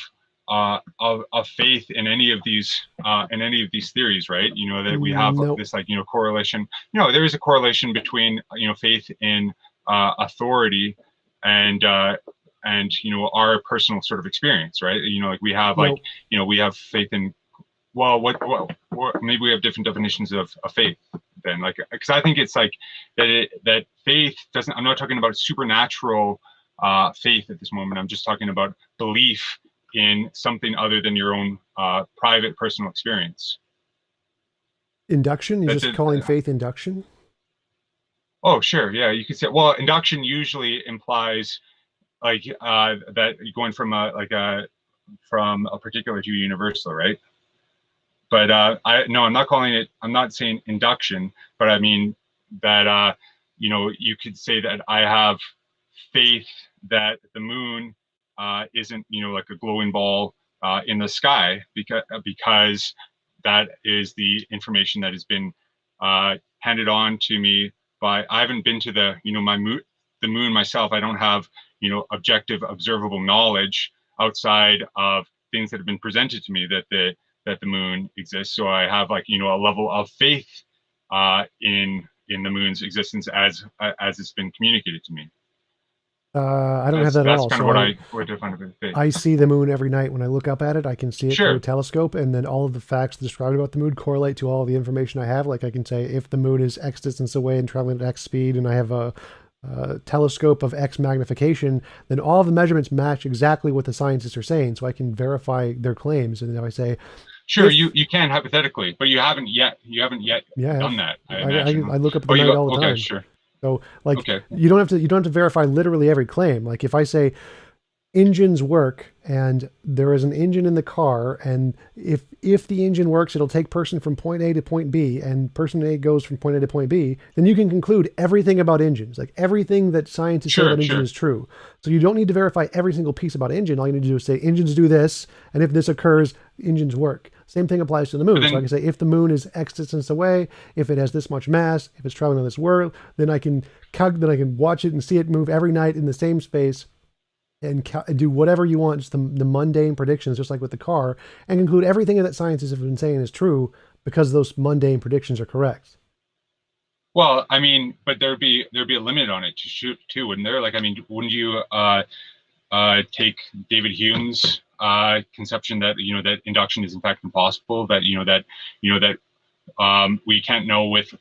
faith in any of these theories, right? That we have Nope. this, like, correlation. There is a correlation between faith in authority and our personal sort of experience, right? Like we have, like, Nope. we have faith in, well, what maybe we have different definitions of faith then, like, because I think it's like that faith doesn't, I'm not talking about supernatural faith at this moment. I'm just talking about belief in something other than your own private personal experience. Induction? You're That's just it. calling faith induction? Oh, sure, yeah, you could say. Well, induction usually implies like that you're going from a particular to universal, right? But I no, I'm not calling it. I'm not saying induction, but I mean that you could say that I have faith that the moon isn't like a glowing ball in the sky, because that is the information that has been handed on to me by. I haven't been to the moon myself. I don't have objective observable knowledge outside of things that have been presented to me that the moon exists. So I have, like, a level of faith in the moon's existence as it's been communicated to me. I don't have that at That's all. kind of So what I would define as faith. I see the moon every night when I look up at it. I can see it through a Sure, telescope, and then all of the facts described about the moon correlate to all the information I have. Like I can say if the moon is X distance away and traveling at X speed, and I have a telescope of X magnification, then all of the measurements match exactly what the scientists are saying. So I can verify their claims. And then I say, sure. if You can hypothetically, but you haven't yet. You haven't yet yeah, I done have. that, I imagine. I look up at Oh, the you night go. all the Okay, time. sure. So like Okay, you don't have to verify literally every claim. Like if I say engines work and there is an engine in the car, and if the engine works, it'll take person from point A to point B, and person A goes from point A to point B, then you can conclude everything about engines. Like everything that scientists say about sure, engine sure. is true. So you don't need to verify every single piece about engine. All you need to do is say engines do this, and if this occurs, engines work. Same thing applies to the But moon. So I then, can say if the moon is X distance away, if it has this much mass, if it's traveling on this world, then I can watch it and see it move every night in the same space, and do whatever you want, just the mundane predictions, just like with the car, and conclude everything that scientists have been saying is true because those mundane predictions are correct. well, I mean, but there'd be a limit on it to shoot too, wouldn't there? Like, I mean, wouldn't you take David Hume's conception that that induction is in fact impossible, that we can't know with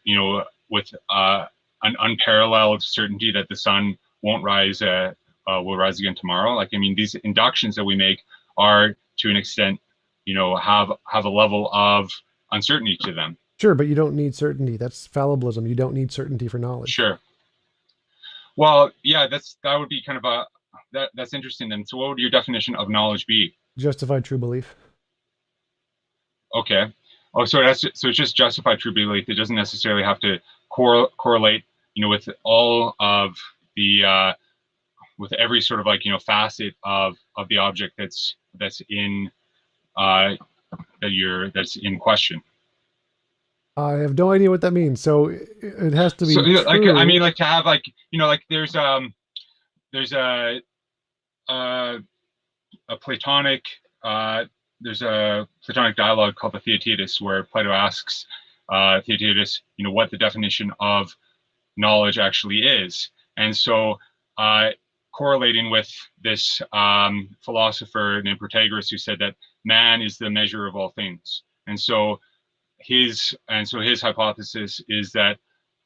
an unparalleled certainty that the sun won't rise will rise again tomorrow. Like, I mean, these inductions that we make are, to an extent, have a level of uncertainty to them. Sure, but you don't need certainty. That's fallibilism. You don't need certainty for knowledge. Sure. Well, yeah, that would be kind of that's interesting. Then, so what would your definition of knowledge be? Justified true belief. Okay. Oh, so it's just justified true belief. It doesn't necessarily have to correlate, with all of the with every sort of, like, facet of the object that's in that's in question. I have no idea what that means. So it has to So, be like, I mean, true. like, to have, like, like, there's uh, a Platonic uh, there's a Platonic dialogue called the Theaetetus, where Plato asks Theodotus, what the definition of knowledge actually is. And so, correlating with this philosopher named Protagoras, who said that man is the measure of all things. And so his hypothesis is that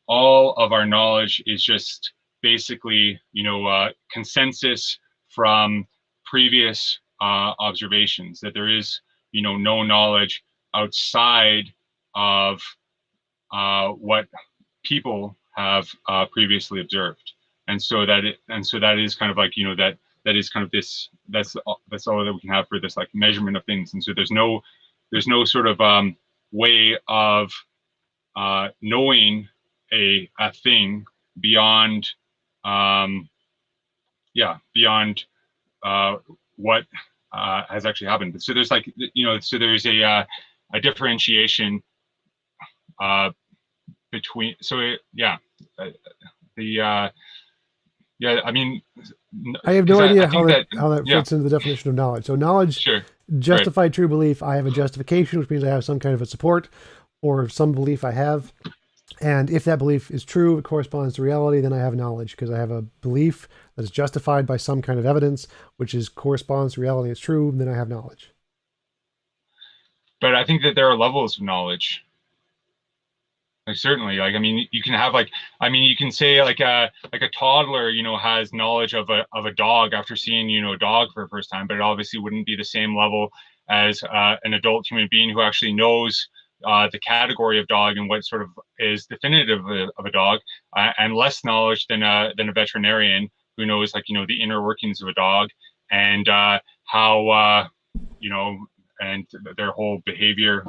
all of our knowledge is just basically, consensus from previous observations, that there is, no knowledge outside of what people have previously observed. And so that is kind of like, that is kind of this, that's all that we can have for this like measurement of things. And so there's no sort of way of knowing a thing beyond beyond what has actually happened. So there's like, so there's a differentiation between, I mean, I have no idea how that yeah, fits into the definition of knowledge. So knowledge, sure, justified true belief. I have a justification, which means I have some kind of a support or some belief I have. And if that belief is true, it corresponds to reality, then I have knowledge, because I have a belief that is justified by some kind of evidence, which corresponds to reality, it's true, then I have knowledge. But I think that there are levels of knowledge. Like certainly, like, I mean, you can have like, I mean, you can say like a toddler, has knowledge of a dog after seeing, a dog for the first time, but it obviously wouldn't be the same level as an adult human being who actually knows the category of dog and what sort of is definitive of a dog, and less knowledge than a veterinarian who knows, like, the inner workings of a dog and how and their whole behavior,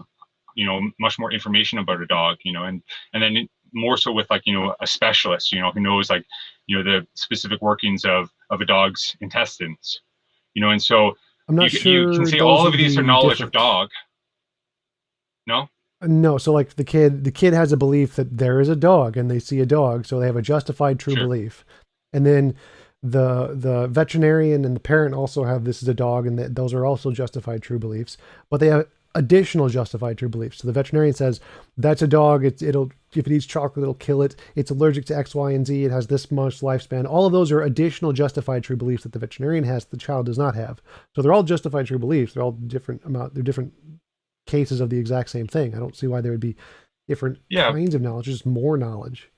much more information about a dog, and then more so with like, a specialist, who knows like, the specific workings of a dog's intestines, and so I'm not sure you can say all of these are knowledge of dog. No, so like the kid has a belief that there is a dog and they see a dog, so they have a justified true belief. And then the veterinarian and the parent also have this is a dog, and those are also justified true beliefs, but they have additional justified true beliefs. So the veterinarian says that's a dog, it'll if it eats chocolate it'll kill it, it's allergic to X, Y, and Z, it has this much lifespan. All of those are additional justified true beliefs that the veterinarian has, the child does not have. So they're all justified true beliefs. They're all they're different cases of the exact same thing. I don't see why there would be different kinds of knowledge, just more knowledge.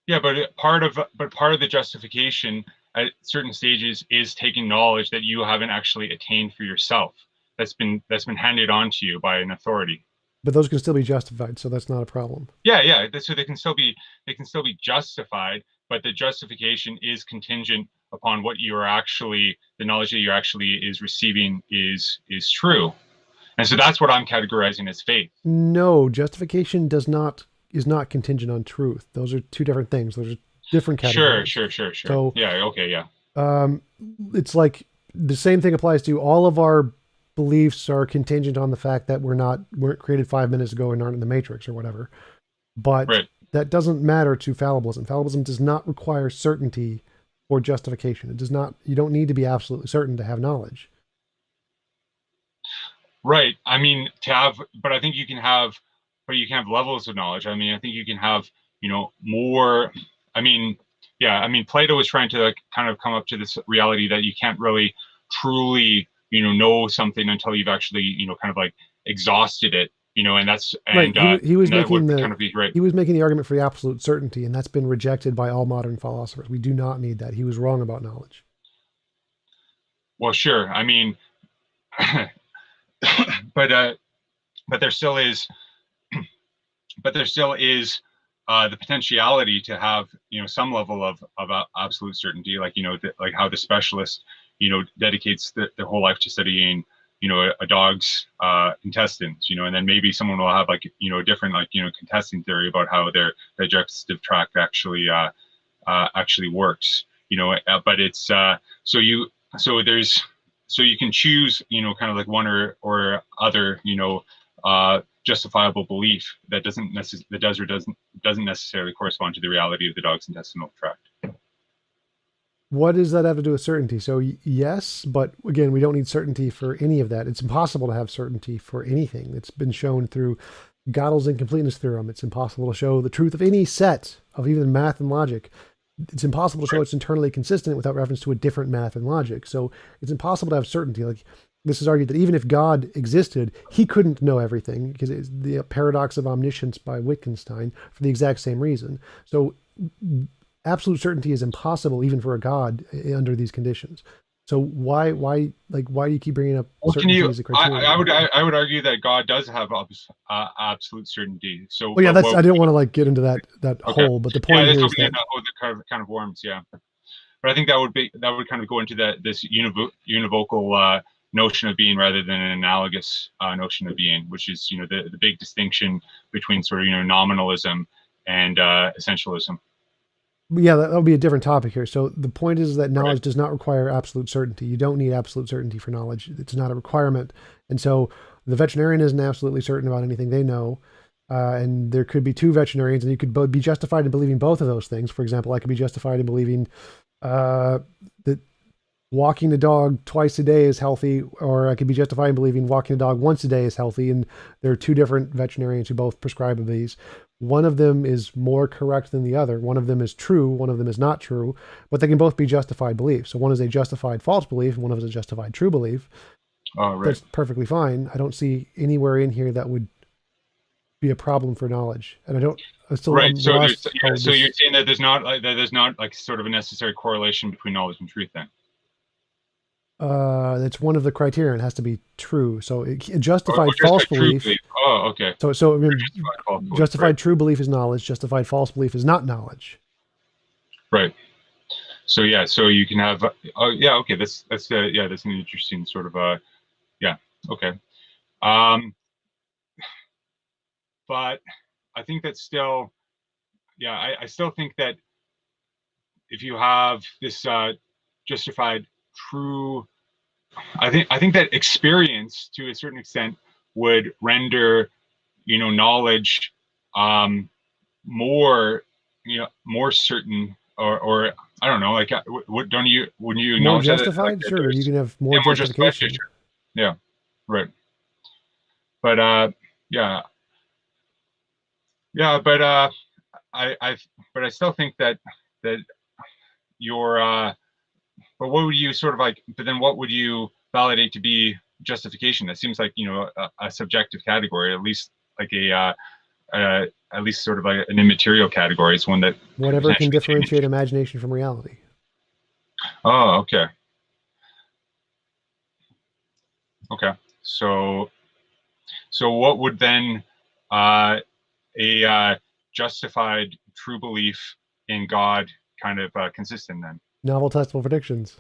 Yeah, but part of the justification at certain stages is taking knowledge that you haven't actually attained for yourself. That's been handed on to you by an authority. But those can still be justified, so that's not a problem. Yeah. So they can still be justified, but the justification is contingent upon what you are actually, the knowledge that you're actually is receiving is true. And so that's what I'm categorizing as faith. No, justification is not contingent on truth. Those are two different things. Those are different categories. Sure. So, yeah. It's like the same thing applies to all of our beliefs are contingent on the fact that weren't created 5 minutes ago and aren't in the Matrix or whatever. But that doesn't matter to fallibilism. Fallibilism does not require certainty for justification. It does not. You don't need to be absolutely certain to have knowledge. Right. I mean, but I think you can have levels of knowledge. I mean, I think you can have, more. I mean, Plato was trying to like kind of come up to this reality that you can't really truly, know something until you've actually, kind of like exhausted it, and that's, and right. He was making he was making the argument for the absolute certainty, and that's been rejected by all modern philosophers. We do not need that. He was wrong about knowledge. Well, sure. I mean, but there still is the potentiality to have, some level of absolute certainty, like, like how the specialist, dedicates their whole life to studying, a dog's intestines, and then maybe someone will have like, a different, like, contesting theory about how their digestive tract actually works, but it's so you can choose, kind of like one or other, justifiable belief that doesn't necessarily correspond to the reality of the dog's intestinal tract. What does that have to do with certainty? So yes, but again, we don't need certainty for any of that. It's impossible to have certainty for anything. It's been shown through Gödel's incompleteness theorem. It's impossible to show the truth of any set of even math and logic. It's impossible to show it's internally consistent without reference to a different math and logic. So it's impossible to have certainty. Like, this is argued that even if God existed, he couldn't know everything, because it's the paradox of omniscience by Wittgenstein, for the exact same reason. So absolute certainty is impossible even for a God under these conditions. So why do you keep bringing up certainty as a criteria? I would argue that God does have absolute certainty. So well, yeah, that's I didn't want to like get into that okay. whole, but the point here is that the kind of worms, yeah. But I think that would kind of go into this univocal notion of being rather than an analogous notion of being, which is the big distinction between sort of nominalism and essentialism. Yeah, that would be a different topic here. So the point is that knowledge does not require absolute certainty. You don't need absolute certainty for knowledge. It's not a requirement. And so the veterinarian isn't absolutely certain about anything they know. And there could be two veterinarians, and you could be justified in believing both of those things. For example, I could be justified in believing that walking the dog twice a day is healthy, or I could be justified in believing walking the dog once a day is healthy. And there are two different veterinarians who both prescribe of these. One of them is more correct than the other. One of them is true. One of them is not true, but they can both be justified beliefs. So one is a justified false belief, and one of them is a justified true belief. Oh, right. That's perfectly fine. I don't see anywhere in here that would be a problem for knowledge. And right. So you're saying that there's not like sort of a necessary correlation between knowledge and truth then? That's one of the criteria. It has to be true. So justified false belief. Oh, okay. So I mean, justified true belief is knowledge. Justified false belief is not knowledge. Right. So yeah. So you can have. Oh yeah. Okay. That's an interesting sort of. Yeah. Okay. But I think that's still. Yeah. I still think that if you have this justified true, I think that experience to a certain extent would render knowledge more certain, or I don't know, like wouldn't you more justified? That, sure, you can have more justification. Yeah, right. But but I still think that your but what would you sort of like? But then, what would you validate to be justification? That seems like a subjective category, at least like at least sort of like an immaterial category. It's one that whatever can differentiate imagination from reality. Oh, okay. Okay. So what would then a justified true belief in God kind of consist in then? Novel testable predictions.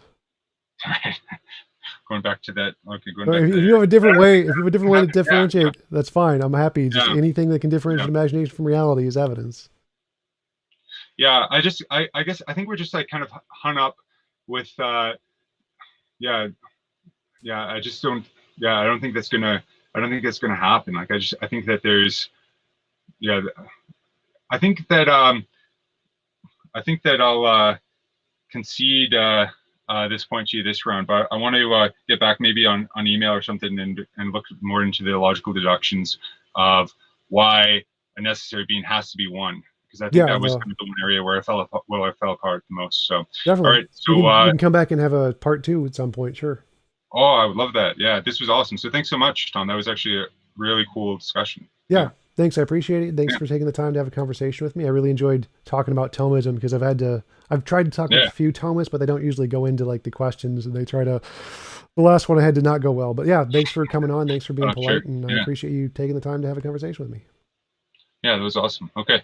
Going back to that. Okay, if you have a different way, to differentiate, that's fine. I'm happy. Just anything that can differentiate imagination from reality is evidence. Yeah, I guess I think we're just like kind of hung up with I just don't I don't think that's gonna happen. Like I think that there's I think that I'll concede this point to you this round, but I want to get back maybe on email or something and look more into the logical deductions of why a necessary being has to be one, because I think that was kind of the one area where I fell apart the most. So definitely. All right, so we can come back and have a part 2 at some point. Sure. Oh, I would love that. Yeah, this was awesome. So thanks so much, Tom. That was actually a really cool discussion. Yeah. Thanks. I appreciate it. Thanks for taking the time to have a conversation with me. I really enjoyed talking about Thomism, because I've tried to talk with a few Thomists, but they don't usually go into like the questions, and the last one I had did not go well. But yeah, thanks for coming on. Thanks for being polite. And I appreciate you taking the time to have a conversation with me. Yeah, that was awesome. Okay.